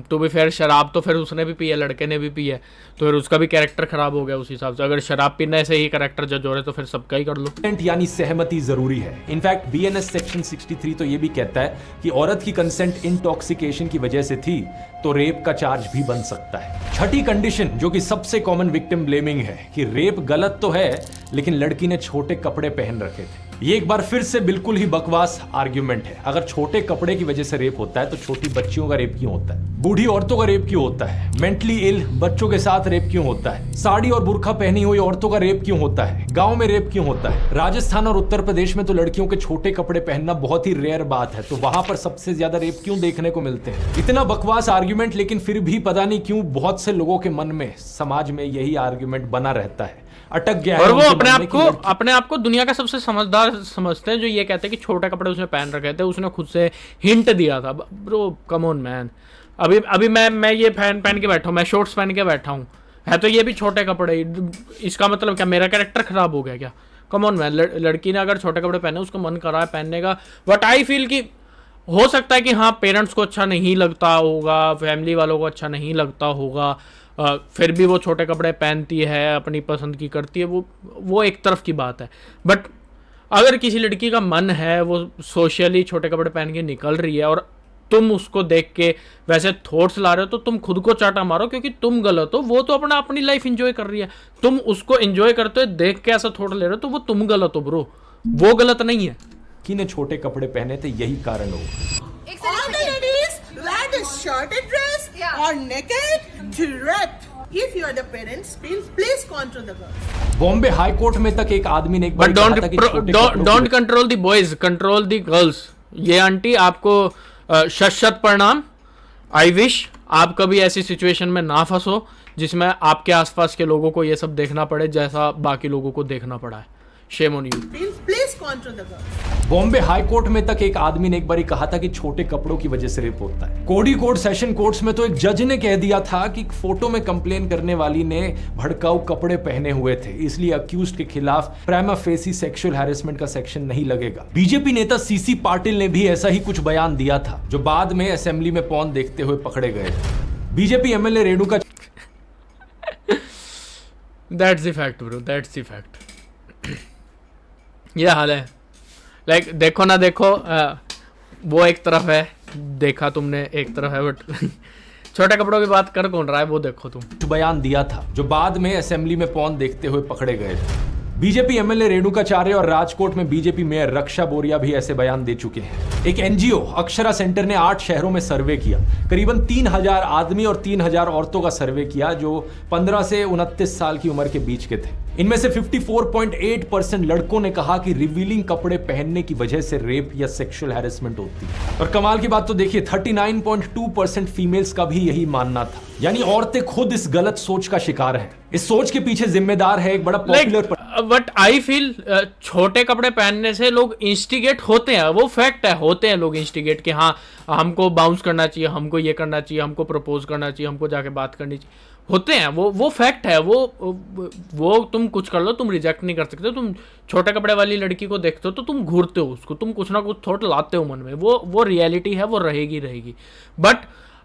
A: तो भी फिर शराब तो फिर उसने भी पी है, लड़के ने भी पी है, तो फिर उसका भी कैरेक्टर खराब हो गया उस हिसाब से। अगर शराब पीने से ही कैरेक्टर जज हो रहे तो फिर सबका ही कर लो।
B: यानी सहमति जरूरी है। इनफैक्ट बीएनएस सेक्शन 63 तो ये भी कहता है कि औरत की कंसेंट इंटॉक्सिकेशन की वजह से थी तो रेप का चार्ज भी बन सकता है। छठी कंडीशन, जो कि सबसे कॉमन विक्टिम ब्लेमिंग है, कि रेप गलत तो है लेकिन लड़की ने छोटे कपड़े पहन रखे थे। ये एक बार फिर से बिल्कुल ही बकवास आर्ग्यूमेंट है। अगर छोटे कपड़े की वजह से रेप होता है तो छोटी बच्चियों का रेप क्यों होता है? बूढ़ी औरतों का रेप क्यों होता है? मेंटली इल बच्चों के साथ रेप क्यों होता है? साड़ी और बुर्का पहनी हुई औरतों का रेप क्यों होता है? गांव में रेप क्यों होता है? राजस्थान और उत्तर प्रदेश में तो लड़कियों के छोटे कपड़े पहनना बहुत ही रेयर बात है, तो वहां पर सबसे ज्यादा रेप क्यों देखने को मिलते हैं? इतना बकवास आर्ग्यूमेंट, लेकिन फिर भी पता नहीं क्यों बहुत से लोगों के मन में, समाज में यही आर्ग्यूमेंट बना रहता है, अटक गया है।
A: और वो अपने आप को दुनिया का सबसे समझदार समझते हैं, जो ये कहते हैं कि छोटे कपड़े उसने पहन रखे थे, उसने खुद से हिंट दिया था। ब्रो कम ऑन मैन, अभी मैं ये पहन के बैठा हूँ, मैं शॉर्ट्स पहन के बैठा हूँ, है तो ये भी छोटे कपड़े, इसका मतलब क्या मेरा कैरेक्टर खराब हो गया क्या? कम ऑन मैन, लड़की ने अगर छोटे कपड़े पहने, उसको मन करा है पहनने का, बट आई फील कि हो सकता है कि हाँ पेरेंट्स को अच्छा नहीं लगता होगा, फैमिली वालों को अच्छा नहीं लगता होगा, फिर भी वो छोटे कपड़े पहनती है, अपनी पसंद की करती है, वो एक तरफ की बात है। बट अगर किसी लड़की का मन है, वो सोशली छोटे कपड़े पहन के निकल रही है और तुम उसको देख के वैसे थॉट्स ला रहे हो, तो तुम खुद को चाटा मारो, क्योंकि तुम गलत हो। वो तो अपनी लाइफ एंजॉय कर रही है, तुम उसको एंजॉय करते हुए देख के ऐसा थॉट ले रहे हो, तो वो तुम गलत हो ब्रो, वो गलत नहीं है।
B: किने छोटे कपड़े पहने थे, यही कारण हो।
J: All the ladies wear the shorter dress or naked direct. If you are the parents, please control the girls.
B: Bombay high court में तक एक आदमी ने एक बार
A: कहा था कि don't control the boys, control the girls. ये आंटी आपको शत प्रणाम। आई विश आप कभी ऐसी सिचुएशन में ना फंसो जिसमें आपके आसपास के लोगों को ये सब देखना पड़े जैसा बाकी लोगों को देखना पड़ा है। Shame on you.
J: Please control the girls.
B: Bombay high court में तक एक आदमी ने एक बार कहा था कि छोटे कपड़ों की वजह से रेप होता है। कोडी कोर्ट, सेशन कोर्ट्स में तो एक जज ने कह दिया था कि फोटो में कंप्लेन करने वाली ने भड़काऊ कपड़े पहने हुए थे, इसलिए अक्यूज्ड के खिलाफ प्राइमा फेसी सेक्सुअल हैरेसमेंट का सेक्शन नहीं लगेगा। बीजेपी नेता सीसी पाटिल ने भी ऐसा ही कुछ बयान दिया था, जो बाद में असेंबली में पॉर्न देखते हुए पकड़े गए थे। BJP MLA Renuka
A: that's the fact bro, that's the fact. ये हाल है। लाइक देखो ना देखो, वो एक तरफ है, देखा तुमने एक तरफ है, बट छोटे कपड़ों की बात कर कौन रहा है वो देखो तुम।
B: बयान दिया था, जो बाद में असेंबली में पॉर्न देखते हुए पकड़े गए थे। बीजेपी एमएलए रेणुकाचार्य और राजकोट में बीजेपी मेयर रक्षा बोरिया भी ऐसे बयान दे चुके हैं। एक एनजीओ अक्षरा सेंटर ने 8 शहरों में सर्वे किया, करीबन 3000 आदमी और 3000 औरतों का सर्वे किया जो 15 से 29 साल की उम्र के बीच के थे। इनमें से 54.8% लड़कों ने कहा कि रिवीलिंग कपड़े पहनने की वजह से रेप या सेक्सुअल हैरेसमेंट होती है। और कमाल की बात तो देखिए, 39.2% फीमेल्स का भी यही मानना था, यानी औरतें खुद इस गलत सोच का शिकार हैं। इस सोच के पीछे जिम्मेदार है एक बड़ा पॉपुलर
A: बट आई फील छोटे कपड़े पहनने से लोग इंस्टिगेट होते हैं, वो फैक्ट है, होते हैं लोग इंस्टिगेट कि हाँ हमको बाउंस करना चाहिए, हमको ये करना चाहिए, हमको प्रपोज करना चाहिए, हमको जाके बात करनी चाहिए, होते हैं, वो फैक्ट है। वो तुम कुछ कर लो, तुम रिजेक्ट नहीं कर सकते। तुम छोटे कपड़े वाली लड़की को देखते हो तो तुम घूरते हो उसको, तुम कुछ ना कुछ थॉट लाते हो मन में, वो रियलिटी है, वो रहेगी। बट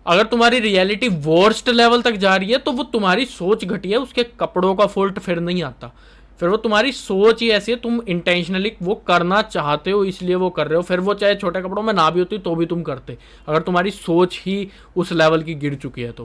A: अगर तुम्हारी रियलिटी वर्स्ट लेवल तक जा रही है तो वो तुम्हारी सोच घटी है, उसके कपड़ों का फॉल्ट फिर नहीं आता, फिर वो तुम्हारी सोच ही ऐसी है, तुम इंटेंशनली वो करना चाहते हो इसलिए वो कर रहे हो। फिर वो चाहे छोटे कपड़ों में ना भी होती तो भी तुम करते, अगर तुम्हारी सोच ही उस लेवल की गिर चुकी है तो।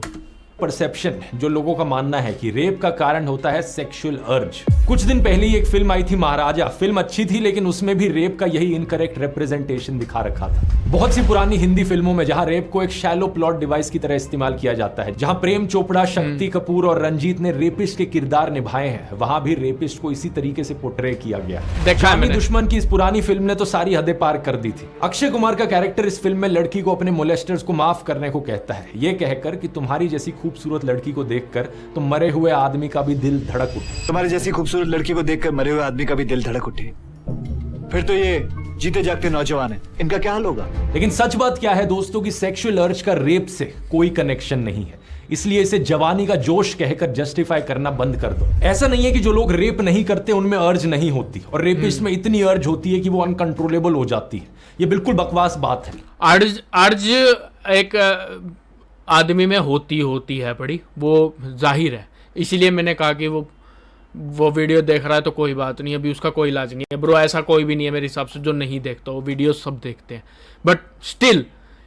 B: परसेप्शन, जो लोगों का मानना है कि रेप का कारण होता है सेक्सुअल अर्ज। कुछ दिन पहले ही एक फिल्म आई थी महाराजा, फिल्म अच्छी थी लेकिन उसमें भी रेप का यही इनकरेक्ट रिप्रेजेंटेशन दिखा रखा था। बहुत सी पुरानी हिंदी फिल्मों में जहां रेप को एक शैलो प्लॉट डिवाइस की तरह इस्तेमाल किया जाता है, जहां प्रेम चोपड़ा, शक्ति कपूर और रंजीत ने रेपिस्ट के किरदार निभाए हैं, वहां भी रेपिस्ट को इसी तरीके से पोर्ट्रे किया गया। शामी दुश्मन की इस पुरानी फिल्म ने तो सारी हदें पार कर दी थी। अक्षय कुमार का कैरेक्टर इस फिल्म में लड़की को अपने मोलेस्टर्स को माफ करने को कहता है, ये कहकर कि तुम्हारी जैसी खूबसूरत लड़की को देखकर तो मरे हुए आदमी का भी दिल धड़क उठे।
K: तुम्हारी जैसी खूबसूरत लड़की को देखकर मरे हुए आदमी का भी दिल धड़क उठे, फिर तो ये जीते जागते नौजवान है, इनका क्या हाल होगा।
B: लेकिन सच बात क्या है दोस्तों कि सेक्सुअल अर्ज का रेप से कोई कनेक्शन नहीं है, इसलिए इसे जवानी का जोश कहकर जस्टिफाई करना बंद कर दो। ऐसा नहीं है कि जो लोग रेप नहीं करते उनमें अर्ज नहीं होती, और रेपिस्ट में इतनी अर्ज होती है कि वो अनकंट्रोलेबल हो जाती है। ये बिल्कुल बकवास बात है।
A: अर्ज एक आदमी में होती है बड़ी, वो जाहिर है, इसीलिए मैंने कहा कि वो वीडियो देख रहा है तो कोई बात नहीं, अभी उसका कोई इलाज नहीं है ब्रो। ऐसा कोई भी नहीं है मेरे हिसाब से जो नहीं देखता, वो वीडियो सब देखते हैं। बट स्टिल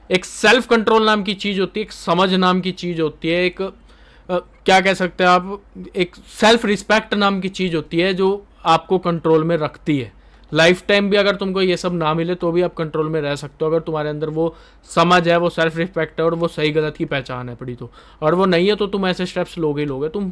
A: एक सेल्फ कंट्रोल नाम की चीज़ होती है, एक समझ नाम की चीज़ होती है, एक क्या कह सकते हैं आप, एक सेल्फ रिस्पेक्ट नाम की चीज़ होती है जो आपको कंट्रोल में रखती है। लाइफ टाइम भी अगर तुमको ये सब ना मिले तो भी आप कंट्रोल में रह सकते हो, अगर तुम्हारे अंदर वो समझ है, वो सेल्फ रिस्पेक्ट है और वो सही गलत की पहचान है पड़ी तो। और वो नहीं है तो तुम ऐसे स्टेप्स लोगे तुम।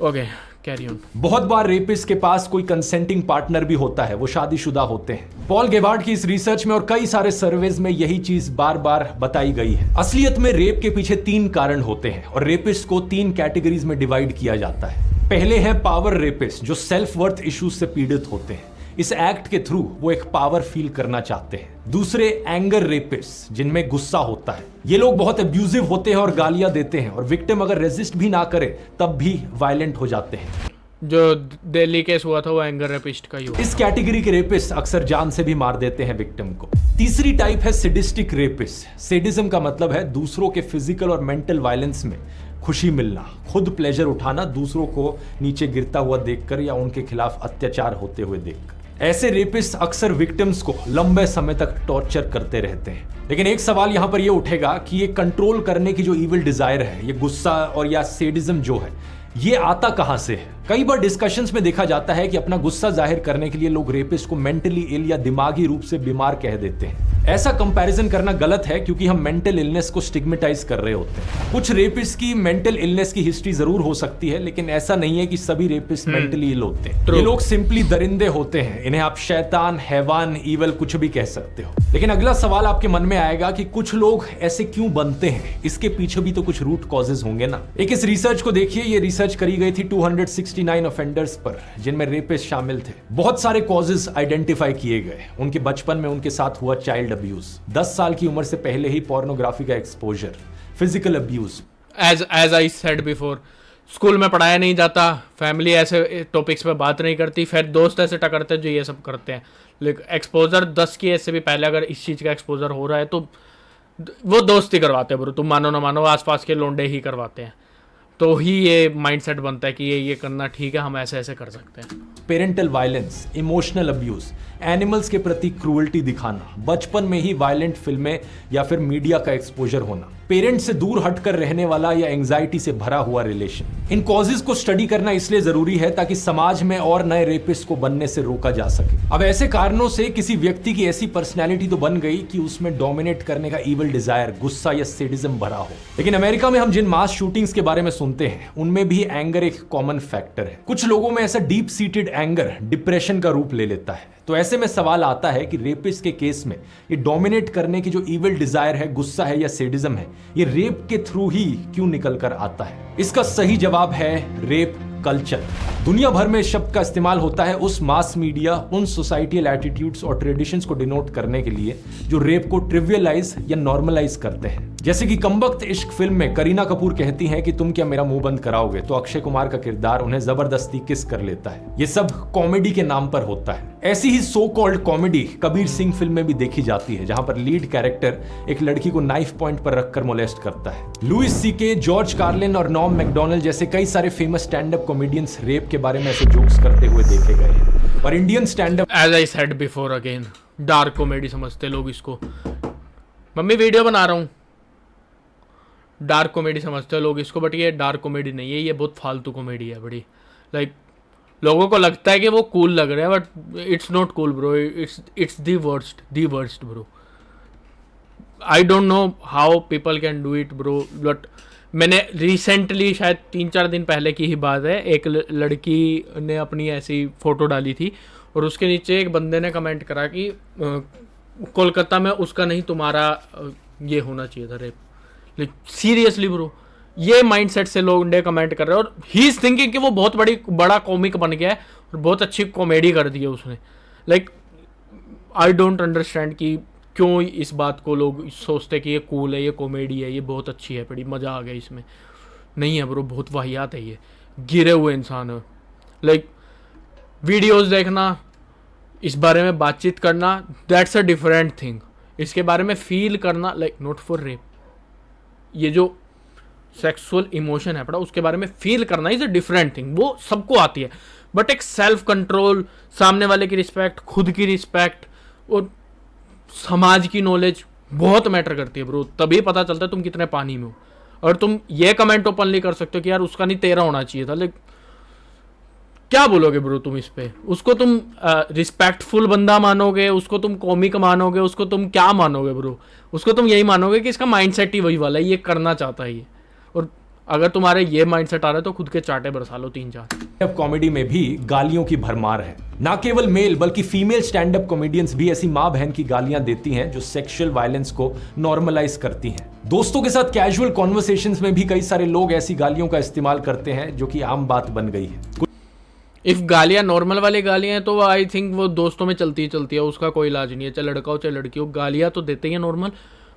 A: Okay, carry on.
B: बहुत बार रेपिस्ट के पास कोई कंसेंटिंग पार्टनर भी होता है, वो शादीशुदा होते हैं। पॉल गेबार्ड की इस रिसर्च में और कई सारे सर्वेज में यही चीज बार बार बताई गई है। असलियत में रेप के पीछे 3 कारण होते हैं और रेपिस्ट को 3 कैटेगरीज में डिवाइड किया जाता है। पहले है पावर रेपिस्ट, जो सेल्फ वर्थ इश्यूज से पीड़ित होते हैं, इस एक्ट के थ्रू वो एक पावर फील करना चाहते हैं। दूसरे एंगर रेपिस्ट, जिनमें गुस्सा होता है, ये लोग बहुत अब्यूजिव होते हैं और गालियां देते हैं, और विक्टिम अगर रेजिस्ट भी ना करे तब भी वायलेंट हो जाते हैं।
A: जो दिल्ली केस हुआ था वो एंगर रेपिस्ट का ही हुआ।
B: इस कैटेगरी के रेपिस्ट अक्सर जान से भी मार देते हैं विक्टिम को। तीसरी टाइप है सैडिस्टिक रेपिस्ट। सैडिज्म का मतलब है दूसरों के फिजिकल और मेंटल वायलेंस में खुशी मिलना, खुद प्लेजर उठाना, दूसरों को नीचे गिरता हुआ देखकर या उनके खिलाफ अत्याचार होते हुए देखकर। ऐसे रेपिस्ट अक्सर विक्टिम्स को लंबे समय तक टॉर्चर करते रहते हैं। लेकिन एक सवाल यहां पर यह उठेगा कि ये कंट्रोल करने की जो इविल डिजायर है, ये गुस्सा और या सैडिज्म जो है, ये आता कहां से है? कई बार डिस्कशंस में देखा जाता है कि अपना गुस्सा जाहिर करने के लिए लोग रेपिस्ट को मेंटली इल या दिमागी रूप से बीमार कह देते हैं। ऐसा कंपैरिजन करना गलत है क्योंकि हम मेंटल इलनेस को स्टिग्मेटाइज कर रहे होते हैं। कुछ रेपिस्ट की मेंटल इलनेस की हिस्ट्री जरूर हो सकती है, लेकिन ऐसा नहीं है कि सभी रेपिस्ट मेंटली इल होते हैं। ये लोग सिंपली दरिंदे होते हैं। इन्हें आप शैतान, हैवान, ईवल कुछ भी कह सकते हो। लेकिन अगला सवाल आपके मन में आएगा कि कुछ लोग ऐसे क्यों बनते हैं? इसके पीछे भी तो कुछ रूट कॉजेज होंगे ना। एक इस रिसर्च को देखिए। ये रिसर्च रिसर्च करी गई थी 269 ऑफेंडर्स पर, जिनमें रेपिस्ट शामिल थे। बहुत सारे कॉजेज आइडेंटिफाई किए गए। उनके बचपन में उनके साथ हुआ चाइल्ड अब्यूज, 10 साल की उम्र से पहले ही पोर्नोग्राफी का exposure, physical abuse.
A: As I said before, school में पढ़ाया नहीं जाता, फैमिली ऐसे टॉपिक्स पे बात नहीं करती, फिर दोस्त ऐसे टकरते हैं जो ये सब करते हैं। लेकिन एक्सपोजर 10 की ऐसे भी पहले अगर इस चीज़ का एक्सपोजर हो रहा है तो वो दोस्त ही करवाते हैं ब्रो, तुम मानो ना मानो, आसपास के लोंडे ही करवाते हैं। तो ही ये माइंडसेट बनता है कि ये करना ठीक है, हम ऐसे ऐसे कर सकते हैं।
B: Parental violence, emotional abuse, animals के प्रति क्रूअल्टी दिखाना, बचपन में ही वायलेंट फिल्में या फिर मीडिया का एक्सपोजर होना, पेरेंट्स से दूर हटकर रहने वाला या एंजाइटी से भरा हुआ रिलेशन। इन कॉजेज को स्टडी करना इसलिए जरूरी है ताकि समाज में और नए रेपिस्ट को बनने से रोका जा सके। अब ऐसे कारणों से किसी व्यक्ति की ऐसी पर्सनैलिटी तो बन गई कि उसमें डोमिनेट करने का इविल डिजायर, गुस्सा या सेडिज्म भरा हो। लेकिन अमेरिका में हम जिन मास शूटिंग्स के बारे में सुनते हैं उनमें भी एंगर एक कॉमन फैक्टर है। कुछ लोगों में ऐसा डीप सीटेड एंगर डिप्रेशन का रूप ले लेता है। तो ऐसे में सवाल आता है कि रेपिस्ट के केस में ये डोमिनेट करने की जो इविल डिजायर है, गुस्सा है या सेडिज्म है, ये रेप के थ्रू ही क्यों निकल कर आता है? इसका सही जवाब है रेप कल्चर। दुनिया भर में इस शब्द का इस्तेमाल होता है उस मास मीडिया, उन सोसाइटियल एटीट्यूड्स और ट्रेडिशंस को डिनोट करने के लिए जो रेप को ट्रिवियलाइज या नॉर्मलाइज करते हैं। जैसे कि कमबख्त इश्क फिल्म में करीना कपूर कहती हैं कि तुम क्या मेरा मुंह बंद कराओगे, तो अक्षय कुमार का किरदार उन्हें जबरदस्ती किस कर लेता है। ये सब कॉमेडी के नाम पर होता है। ऐसी ही so called comedy Kabir Singh film में भी देखी जाती है, जहां पर लीड कैरेक्टर एक लड़की को नाइफ पॉइंट पर रखकर मोलेस्ट करता है। लुइस सीके, जॉर्ज कार्लिन और नॉम मैकडोनल्ड जैसे कई सारे famous stand up comedians rape के बारे में ऐसे जोक्स करते हुए देखे गए हैं। और Indian stand up,
A: as I said before again, dark comedy समझते लोग इसको। मम्मी वीडियो बना रहा हूँ, डार्क कॉमेडी समझते हैं लोग इसको, बट ये डार्क कॉमेडी नहीं है, ये बहुत फालतू कॉमेडी है बड़ी। लाइक लोगों को लगता है कि वो कूल लग रहे हैं, but it's not cool bro, it's the worst bro. I don't know how people can do it bro. But मैंने रिसेंटली, शायद 3-4 दिन पहले की ही बात है, एक लड़की ने अपनी ऐसी फोटो डाली थी और उसके नीचे एक बंदे ने कमेंट करा कि कोलकाता में उसका नहीं तुम्हारा ये होना चाहिए था रेप। सीरियसली ब्रो, ये माइंडसेट से लोग इंडिया कमेंट कर रहे हैं और ही इज थिंकिंग कि वो बहुत बड़ा कॉमिक बन गया है और बहुत अच्छी कॉमेडी कर दी है उसने। लाइक आई डोंट अंडरस्टैंड कि क्यों इस बात को लोग सोचते कि ये कूल है, ये कॉमेडी है, ये बहुत अच्छी है, बड़ी मज़ा आ गया इसमें। नहीं है ब्रो, बहुत वाहियात है, ये गिरे हुए इंसान है। लाइक वीडियोस देखना, इस बारे में बातचीत करना, दैट्स अ डिफरेंट थिंग। इसके बारे में फील करना, लाइक नॉट फॉर रेप, ये जो सेक्सुअल इमोशन है पड़ा उसके बारे में फील करना इज अ डिफरेंट थिंग, वो सबको आती है। बट एक सेल्फ कंट्रोल, सामने वाले की रिस्पेक्ट, खुद की रिस्पेक्ट और समाज की नॉलेज बहुत मैटर करती है ब्रो। तभी पता चलता है तुम कितने पानी में हो। और तुम ये कमेंट ओपनली कर सकते हो कि यार उसका नहीं तेरा होना चाहिए था। लाइक क्या बोलोगे ब्रो तुम इस पे? उसको तुम रिस्पेक्टफुल बंदा मानोगे, उसको तुम कॉमिक मानोगे, उसको तुम क्या मानोगे ब्रो? उसको तुम यही मानोगे कि इसका माइंडसेट ही वही वाला है, ये करना चाहता है ये। और अगर तुम्हारे ये माइंडसेट आ रहा है तो खुद के चाटे बरसा लो 3-4।
B: अब कॉमेडी में भी गालियों की भरमार है। ना केवल मेल बल्कि फीमेल स्टैंड अप कॉमेडियंस भी ऐसी माँ बहन की गालियां देती हैं जो सेक्सुअल वायलेंस को नॉर्मलाइज करती हैं। दोस्तों के साथ कैजुअल कॉन्वर्सेशंस में भी कई सारे लोग ऐसी गालियों का इस्तेमाल करते हैं जो कि आम बात बन गई है।
A: इफ गालियां नॉर्मल वाली गालियां हैं तो आई थिंक वो दोस्तों में चलती है, उसका कोई इलाज नहीं है, चाहे लड़का हो चाहे लड़की हो, गालियां तो देते ही हैं normal.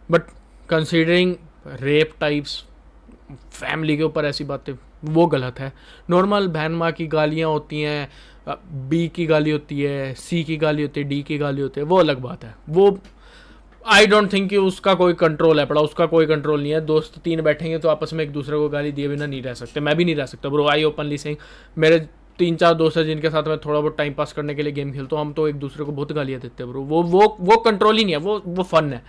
A: But considering rape types, family के ऊपर ऐसी बातें, वो गलत है। नॉर्मल बहन माँ की गालियाँ होती हैं, बी की गाली होती है, सी की गाली होती है, डी की गाली होती है, वो अलग बात है। वो आई डोंट थिंक कि उसका कोई कंट्रोल है पड़ा, उसका कोई कंट्रोल नहीं है। दोस्त 3 बैठेंगे तो आपस में एक दूसरे को गाली दिए बिना नहीं रह सकते। मैं भी नहीं रह सकता ब्रो, आई ओपनली सेइंग। मेरे 3-4 दोस्त हैं जिनके साथ मैं थोड़ा बहुत टाइम पास करने के लिए गेम खेलता हूँ, हम तो एक दूसरे को बहुत गालियाँ देते हैं ब्रो। वो कंट्रोल ही नहीं है, वो फन है।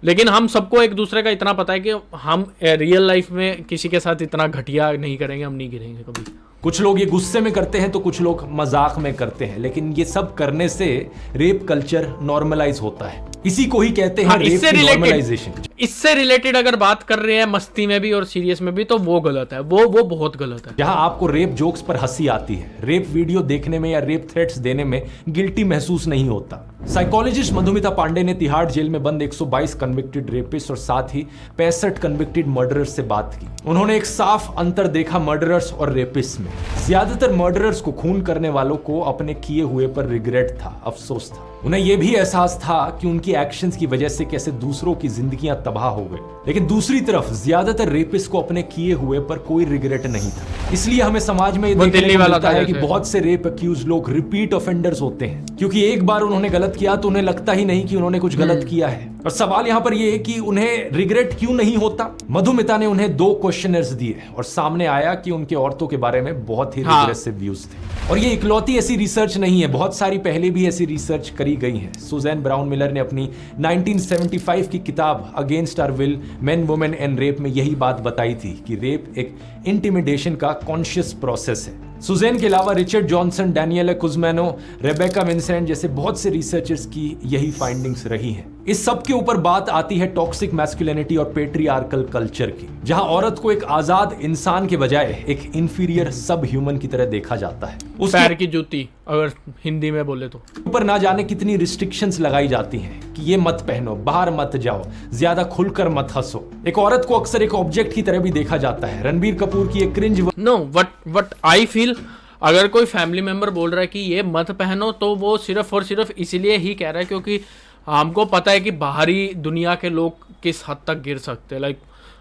A: लेकिन हम सबको एक दूसरे का इतना पता है कि हम रियल लाइफ में किसी के साथ इतना घटिया नहीं करेंगे, हम नहीं गिरेंगे कभी।
B: कुछ लोग ये गुस्से में करते हैं तो कुछ लोग मजाक में करते हैं, लेकिन ये सब करने से रेप कल्चर नॉर्मलाइज होता है। इसी को ही कहते हैं रेप की नॉर्मलाइजेशन।
A: इससे उससे रिलेटेड अगर बात कर रहे हैं मस्ती में भी और सीरियस में भी तो वो गलत है, वो बहुत गलत है।
B: जहां आपको रेप जोक्स पर हंसी आती है, रेप वीडियो देखने में या रेप थ्रेट्स देने में गिल्टी महसूस नहीं होता। साइकोलॉजिस्ट मधुमिता पांडे ने तिहाड़ जेल में बंद 122 कन्विक्टेड रेपिस्ट और साथ ही 65 कन्विक्टेड मर्डरर्स से बात की। उन्होंने एक साफ अंतर देखा मर्डरर्स और रेपिस्ट में। ज्यादातर मर्डरर्स को खून करने वालों को अपने किए हुए पर रिग्रेट था, अफसोस था। उन्हें यह भी एहसास था कि उनकी एक्शंस की वजह से कैसे दूसरों की जिंदगियां तबाह हो गई। लेकिन दूसरी तरफ ज्यादातर रेपिस्ट को अपने किए हुए पर कोई रिग्रेट नहीं था। इसलिए हमें समाज में देखने को मिलता है कि बहुत से रेप अक्यूज लोग रिपीट ऑफेंडर्स होते हैं, क्योंकि एक बार उन्होंने गलत किया तो उन्हें लगता ही नहीं कि उन्होंने कुछ गलत किया है। और सवाल यहाँ पर यह है कि उन्हें रिग्रेट क्यों नहीं होता। मधुमिता ने उन्हें 2 क्वेश्चनर्स दिए और सामने आया कि उनके औरतों के बारे में बहुत ही रिग्रेसिव व्यूज थे। और ये इकलौती ऐसी रिसर्च नहीं है, बहुत सारी पहले भी ऐसी रिसर्च करी गई है। सुजैन ब्राउन मिलर ने अपनी 1975 की किताब against our will men women and rape में यही बात बताई थी कि रेप एक इंटिमिडेशन का कॉन्शियस प्रोसेस है। सुजैन के अलावा रिचर्ड जॉनसन, डैनियला कुज़मैनो, रेबेका विंसेंट जैसे बहुत से रिसर्चर्स की यही फाइंडिंग्स रही हैं। इस सब के ऊपर बात आती है टॉक्सिक मैस्कुलिनिटी और पेट्रियार्कल कल्चर की, जहां औरत को एक आजाद इंसान के बजाय एक इंफीरियर सब ह्यूमन की तरह देखा जाता है। उस
A: पैर की जूती अगर हिंदी में बोले तो
B: ऊपर ना जाने कितनी रिस्ट्रिक्शंस लगाई जाती हैं कि ये मत पहनो, बाहर मत जाओ, ज्यादा खुलकर मत हंसो। एक औरत को अक्सर एक ऑब्जेक्ट की तरह भी देखा जाता है। रणबीर कपूर की एक क्रिंज
A: व्हाट आई फील, अगर कोई फैमिली मेंबर बोल रहा है कि ये मत पहनो तो वो सिर्फ और सिर्फ इसीलिए ही कह रहा है क्योंकि हमको पता है कि बाहरी दुनिया के लोग किस हद तक गिर सकते हैं। लाइक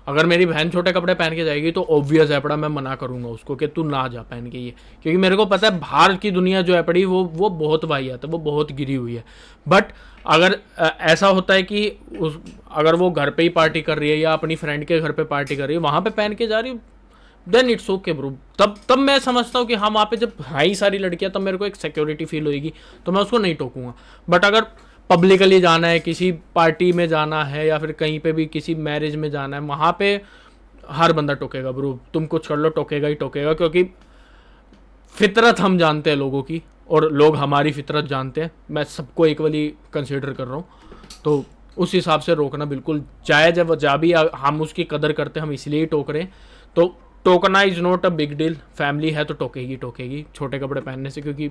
A: अगर मेरी बहन छोटे कपड़े पहन के जाएगी तो ऑब्वियस है पड़ा मैं मना करूंगा उसको कि तू ना जा पहन के ये, क्योंकि मेरे को पता है बाहर की दुनिया जो है पड़ी वो बहुत वाहियात है, वो बहुत गिरी हुई है। बट अगर ऐसा होता है कि अगर वो घर पे ही पार्टी कर रही है या अपनी फ्रेंड के घर पे पार्टी कर रही है, वहाँ पे पहन के जा रही है, देन इट्स ओके ब्रो। तब मैं समझता हूँ कि हाँ वहाँ पे जब हाई सारी लड़कियाँ तब मेरे को एक सिक्योरिटी फील होगी तो मैं उसको नहीं टोकूंगा। बट अगर पब्लिकली जाना है, किसी पार्टी में जाना है या फिर कहीं पे भी किसी मैरिज में जाना है, वहाँ पे हर बंदा टोकेगा ब्रो। तुम कुछ कर लो टोकेगा ही टोकेगा, क्योंकि फितरत हम जानते हैं लोगों की और लोग हमारी फितरत जानते हैं। मैं सबको इक्वली कंसिडर कर रहा हूँ, तो उस हिसाब से रोकना बिल्कुल जायज़ है। जहाँ भी हम उसकी कदर करते हैं हम इसलिए ही टोक रहे हैं, तो टोकना is not a big deal. Family है तो टोकेगी छोटे कपड़े पहनने से, क्योंकि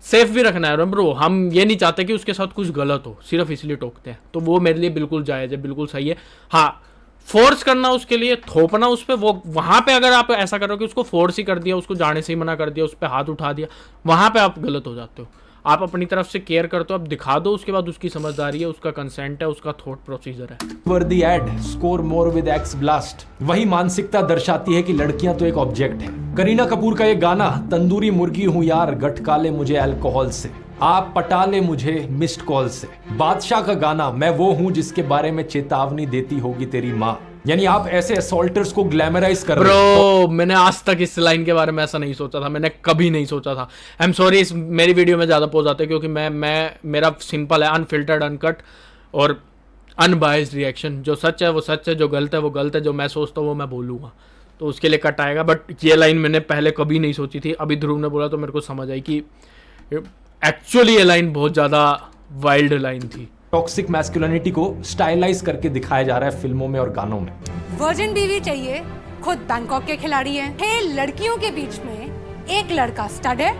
A: सेफ भी रखना है ब्रो। हम ये नहीं चाहते कि उसके साथ कुछ गलत हो, सिर्फ इसलिए टोकते हैं। तो वो मेरे लिए बिल्कुल जायज़ है, बिल्कुल सही है। हाँ, फोर्स करना उसके लिए, थोपना उस पर, वो वहाँ पे अगर आप ऐसा करो कि उसको फोर्स ही कर दिया, उसको जाने से ही मना कर दिया, उस पर हाथ उठा दिया, वहाँ पे आप गलत हो जाते हो। आप अपनी तरफ से केयर करते हो, आप दिखा दो, उसके बाद उसकी समझदारी है, उसका कंसेंट है, उसका थॉट प्रोसीजर है।
B: वर्दी एड score more with Axe Blast, वही मानसिकता दर्शाती है कि लड़कियां तो एक ऑब्जेक्ट है। करीना कपूर का ये गाना तंदूरी मुर्गी हूं यार, गटका ले मुझे अल्कोहल से, आप पटा ले मुझे मिस्ड कॉल से। बादशाह का गाना मैं वो हूं जिसके बारे में चेतावनी देती होगी तेरी माँ। यानी आप ऐसे असॉल्टर्स को ग्लैमराइज कर रहे हो।
A: ब्रो मैंने आज तक इस लाइन के बारे में ऐसा नहीं सोचा था, मैंने कभी नहीं सोचा था। आई एम सॉरी, इस मेरी वीडियो में ज़्यादा पोज आते हैं क्योंकि मेरा सिंपल है, अनफिल्टर्ड, अनकट और अनबाइस्ड रिएक्शन। जो सच है वो सच है, जो गलत है वो गलत है, जो मैं सोचता हूँ वो मैं बोलूँगा, तो उसके लिए कट आएगा। बट ये लाइन मैंने पहले कभी नहीं सोची थी, अभी ध्रुव ने बोला तो मेरे को समझ आई कि एक्चुअली ये लाइन बहुत ज़्यादा वाइल्ड लाइन थी।
B: टॉक्सिक मैस्कुलिनिटी को स्टाइलाइज करके दिखाया जा रहा है फिल्मों में और गानों में।
L: वर्जिन बीवी चाहिए, खुद बैंकॉक के खिलाड़ी हैं। 6 लड़कियों के बीच में एक लड़का स्टड है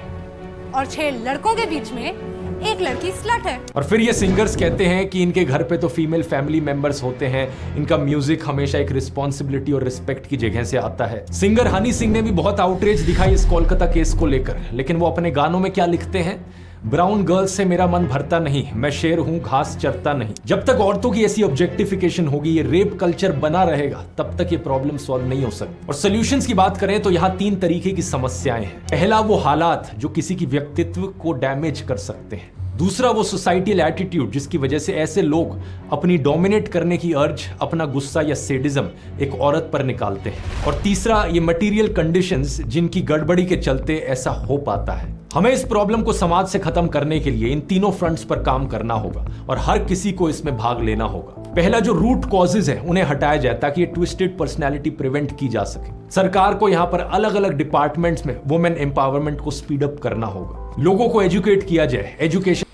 L: और 6 लड़कों के बीच में एक लड़की स्लट है।
B: और फिर ये सिंगर्स कहते हैं कि इनके घर पे तो फीमेल फैमिली मेंबर्स होते हैं, इनका म्यूजिक हमेशा एक रिस्पॉन्सिबिलिटी और रिस्पेक्ट की जगह से आता है। सिंगर हनी सिंह ने भी बहुत आउटरीच दिखाई इस कोलकाता केस को लेकर, लेकिन वो अपने गानों में क्या लिखते हैं? ब्राउन गर्ल से मेरा मन भरता नहीं, मैं शेर हूं घास चरता नहीं। जब तक औरतों की ऐसी ऑब्जेक्टिफिकेशन होगी, ये रेप कल्चर बना रहेगा, तब तक ये प्रॉब्लम सॉल्व नहीं हो सकती। और सॉल्यूशंस की बात करें तो यहाँ 3 तरीके की समस्याएं हैं। पहला वो हालात जो किसी की व्यक्तित्व को डैमेज कर सकते हैं। दूसरा वो सोसाइटल एटीट्यूड जिसकी वजह से ऐसे लोग अपनी डोमिनेट करने की अर्ज, अपना गुस्सा या सेडिज्म एक औरत पर निकालते हैं। और तीसरा ये मटेरियल कंडीशंस जिनकी गड़बड़ी के चलते ऐसा हो पाता है। हमें इस प्रॉब्लम को समाज से खत्म करने के लिए इन तीनों फ्रंट्स पर काम करना होगा और हर किसी को इसमें भाग लेना होगा। पहला जो रूट कॉजेज है उन्हें हटाया जाए ताकि ये ट्विस्टेड पर्सनैलिटी प्रिवेंट की जा सके। सरकार को यहाँ पर अलग अलग डिपार्टमेंट्स में वुमेन एम्पावरमेंट को स्पीड अप करना होगा। लोगों को एजुकेट किया जाए, एजुकेशन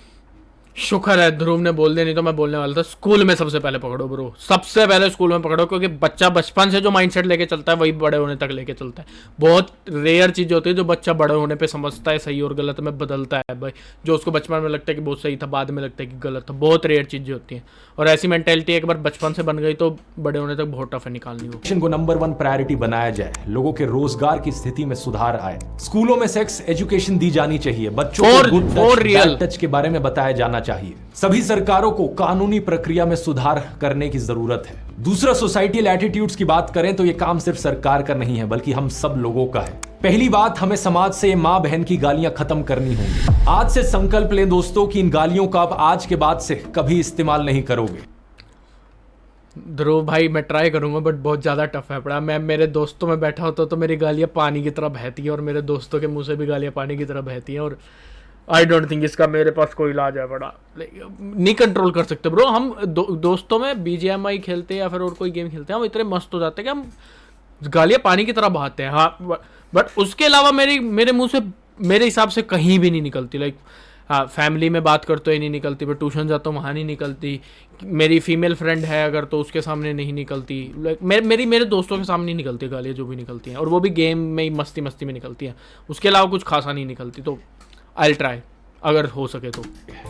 A: शुक्र है ध्रुव ने बोल दिया, नहीं तो मैं बोलने वाला था स्कूल में सबसे पहले पकड़ो ब्रो, सबसे पहले स्कूल में पकड़ो, क्योंकि बच्चा बचपन से जो माइंडसेट लेके चलता है वही बड़े होने तक लेके चलता है। बहुत रेयर चीज़ होती है जो बच्चा बड़े होने पे समझता है सही और गलत में बदलता है भाई, जो उसको बचपन में लगता है कि बहुत सही था बाद में लगता है कि गलत था। बहुत रेयर चीज़ें होती हैं और ऐसी मेंटेलिटी एक बार बचपन से बन गई तो बड़े होने तक बहुत टफ है निकालनी वो।
B: को नंबर 1 प्रायोरिटी बनाया जाए, लोगों के रोजगार की स्थिति में सुधार आए, स्कूलों में सेक्स एजुकेशन दी जानी चाहिए, बच्चों को गुड टच बैड टच के बारे में बताया जाना चाहिए। सभी सरकारों को कानूनी प्रक्रिया में सुधार करने की जरूरत है। दूसरा, सोसाइटल एटीट्यूड्स की बात करें तो ये काम सिर्फ सरकार का नहीं है बल्कि हम सब लोगों का है। पहली बात, हमें समाज से माँ बहन की गालियां खत्म करनी होंगी। आज से संकल्प लें दोस्तों कि इन गालियों का आप आज के बाद से कभी इस्तेमाल नहीं करोगे।
A: ध्रुव भाई मैं ट्राई करूंगा बट बहुत ज़्यादा टफ है पड़ा। मैं मेरे दोस्तों में बैठा होता तो मेरी गालियाँ पानी की तरह बहती है और मेरे दोस्तों के मुंह से भी गालियाँ पानी की तरह बहती हैं और आई डोंट थिंक इसका मेरे पास कोई इलाज है बड़ा। नहीं कंट्रोल कर सकते ब्रो। हम दोस्तों में BGMI खेलते हैं या फिर और कोई गेम खेलते हैं, हम इतने मस्त हो जाते हैं कि हम गालियाँ पानी की तरह बहाते हैं। हाँ बट उसके अलावा मेरे मुंह से मेरे हिसाब से कहीं भी नहीं निकलती। लाइक हाँ, फैमिली में बात करते ही नहीं निकलती, मैं ट्यूशन जाता हूँ वहाँ नहीं निकलती, मेरी फीमेल फ्रेंड है अगर तो उसके सामने नहीं निकलती, लाइक मेरे दोस्तों के सामने नहीं निकलती गालियाँ जो भी निकलती हैं, और वो भी गेम में ही मस्ती में निकलती हैं, उसके अलावा कुछ खासा नहीं निकलती। तो आई ट्राई अगर हो सके तो।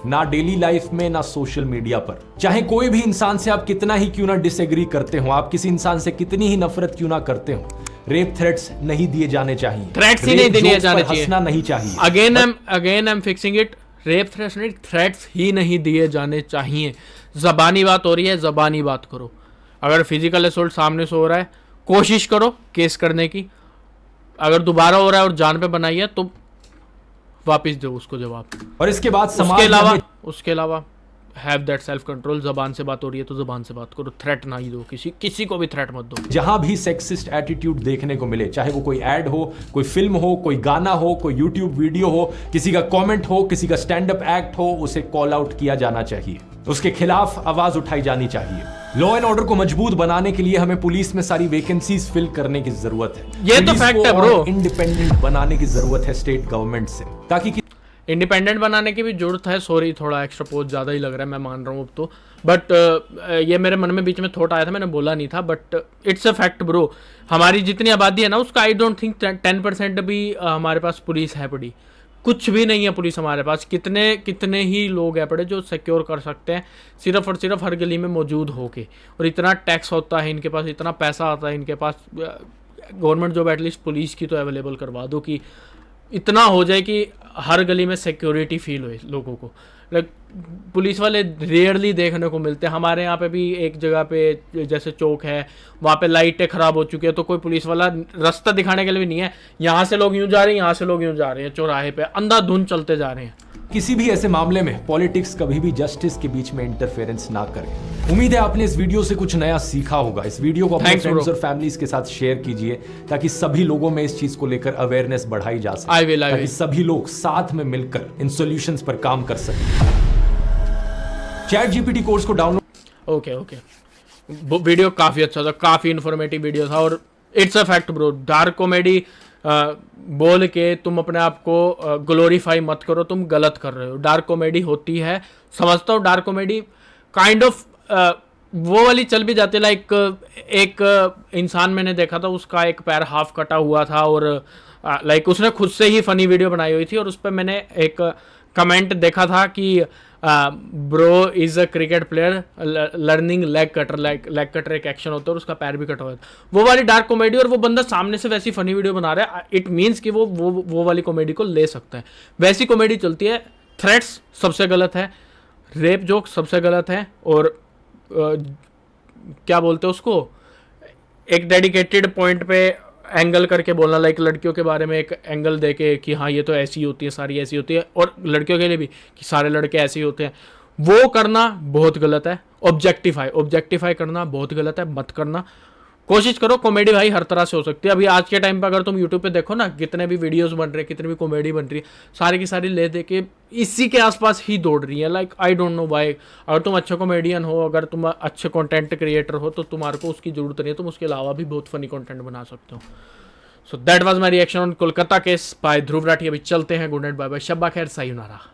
B: ना डेली लाइफ में ना सोशल मीडिया पर, चाहे कोई भी इंसान से आप कितना ही क्यों ना डिसएग्री करते हो, आप किसी इंसान से कितनी ही नफरत क्यों ना करते हो, रेप थ्रेट्स नहीं दिए जाने चाहिए,
A: थ्रेट्स ही नहीं दिए जाने चाहिए,
B: हंसना नहीं चाहिए।
A: Again I am fixing it, rape threats नहीं, थ्रेट्स ही नहीं दिए जाने चाहिए। जबानी बात हो रही है, जबानी बात करो। अगर फिजिकल असोल्ट सामने से हो रहा है कोशिश करो केस करने की, अगर दोबारा हो रहा है और जान पे बनाई है तो वापिस दो उसको जवाब।
B: और इसके बाद
A: उसके अलावा हैव दैट सेल्फ कंट्रोल। जबान से बात हो रही है तो जबान से बात करो, थ्रेट ना ही दो, किसी को भी थ्रेट मत दो।
B: जहां भी सेक्सिस्ट एटीट्यूड देखने को मिले, चाहे वो कोई ऐड हो, कोई फिल्म हो, कोई गाना हो, कोई यूट्यूब वीडियो हो, किसी का कमेंट हो, किसी का स्टैंड अप एक्ट हो, उसे कॉल आउट किया जाना चाहिए, उसके खिलाफ आवाज उठाई जानी चाहिए। लॉ एंड ऑर्डर को मजबूत बनाने के लिए हमें पुलिस में सारी वैकेंसीज फिल करने की जरूरत है।
A: ये तो फैक्ट है ब्रो।
B: इंडिपेंडेंट बनाने की जरूरत है स्टेट गवर्नमेंट से, ताकि
A: इंडिपेंडेंट बनाने की भी जरूरत है। सॉरी थोड़ा एक्स्ट्रा पोज ज़्यादा ही लग रहा है, मैं मान रहा हूँ अब तो, बट ये मेरे मन में बीच में थॉट आया था, मैंने बोला नहीं था, but it's a fact bro. हमारी जितनी आबादी है ना उसका आई डोंट थिंक 10% भी हमारे पास पुलिस है पड़ी, कुछ भी नहीं है पुलिस हमारे पास। कितने ही लोग हैं पड़े जो सिक्योर कर सकते हैं सिर्फ और सिर्फ हर गली में मौजूद होके, और इतना टैक्स होता है इनके पास, इतना पैसा आता है इनके पास। गवर्नमेंट जॉब एटलीस्ट पुलिस की तो अवेलेबल करवा दो कि इतना हो जाए कि हर गली में सिक्योरिटी फील हो लोगों को। लाइक पुलिस वाले रेयरली देखने को मिलते हैं। हमारे यहाँ पे भी एक जगह पे जैसे चौक है, वहाँ पे लाइटें ख़राब हो चुकी है तो कोई पुलिस वाला रास्ता दिखाने के लिए भी नहीं है, यहाँ से लोग यूँ जा रहे हैं, यहाँ से लोग यूँ जा रहे हैं, चौराहे पे अंधाधुंध चलते जा रहे हैं।
B: किसी भी ऐसे मामले में पॉलिटिक्स कभी भी जस्टिस के बीच में इंटरफेरेंस ना करे। उम्मीद है आपने इस वीडियो से कुछ नया सीखा होगा। इस वीडियो को अपने फ्रेंड्स और फैमिलीज के साथ शेयर कीजिए ताकि सभी लोगों में इस चीज को लेकर अवेयरनेस बढ़ाई जा सके, ताकि सभी लोग साथ में मिलकर इन सॉल्यूशंस पर काम कर सकें। ChatGPT कोर्स को डाउनलोड
A: ओके वीडियो काफी अच्छा था, काफी इंफॉर्मेटिव वीडियो था, और it's a fact bro, dark comedy बोल के तुम अपने आप को ग्लोरीफाई मत करो, तुम गलत कर रहे हो। डार्क कॉमेडी होती है, समझता हूँ डार्क कॉमेडी काइंड ऑफ वो वाली चल भी जाती है। लाइक एक इंसान मैंने देखा था, उसका एक पैर हाफ कटा हुआ था और लाइक उसने खुद से ही फनी वीडियो बनाई हुई थी, और उस पर मैंने एक कमेंट देखा था कि bro is a cricket player learning leg cutter एक एक्शन होता है और उसका पैर भी कटा हुआ था। वो वाली डार्क कॉमेडी, और वो बंदा सामने से वैसी फनी वीडियो बना रहा है, इट मीन्स कि वो वाली कॉमेडी को ले सकता है। वैसी कॉमेडी चलती है। थ्रेट्स सबसे गलत है, रेप जोक सबसे गलत है, और क्या बोलते हैं उसको, एक डेडिकेटेड पॉइंट पे एंगल करके बोलना, लाइक लड़कियों के बारे में एक एंगल दे के कि हाँ ये तो ऐसी होती है, सारी ऐसी होती है, और लड़कियों के लिए भी कि सारे लड़के ऐसे ही होते हैं, वो करना बहुत गलत है। ऑब्जेक्टिफाई करना बहुत गलत है, मत करना। कोशिश करो, कॉमेडी भाई हर तरह से हो सकती है। अभी आज के टाइम पे अगर तुम यूट्यूब पे देखो ना, कितने भी वीडियोस बन रहे हैं, कितनी भी कॉमेडी बन रही है, सारी की सारी ले दे के इसी के आसपास ही दौड़ रही है। Like I don't know why. अगर तुम अच्छे कॉमेडियन हो, अगर तुम अच्छे कंटेंट क्रिएटर हो, तो तुम्हारे को उसकी जरूरत नहीं है, तुम उसके अलावा भी बहुत फनी कंटेंट बना सकते हो। So that was my reaction on Kolkata case by Dhruv Rathee. अभी चलते हैं, गुड नाइट, बाय बाय, शब्बा खैर, सायोनारा।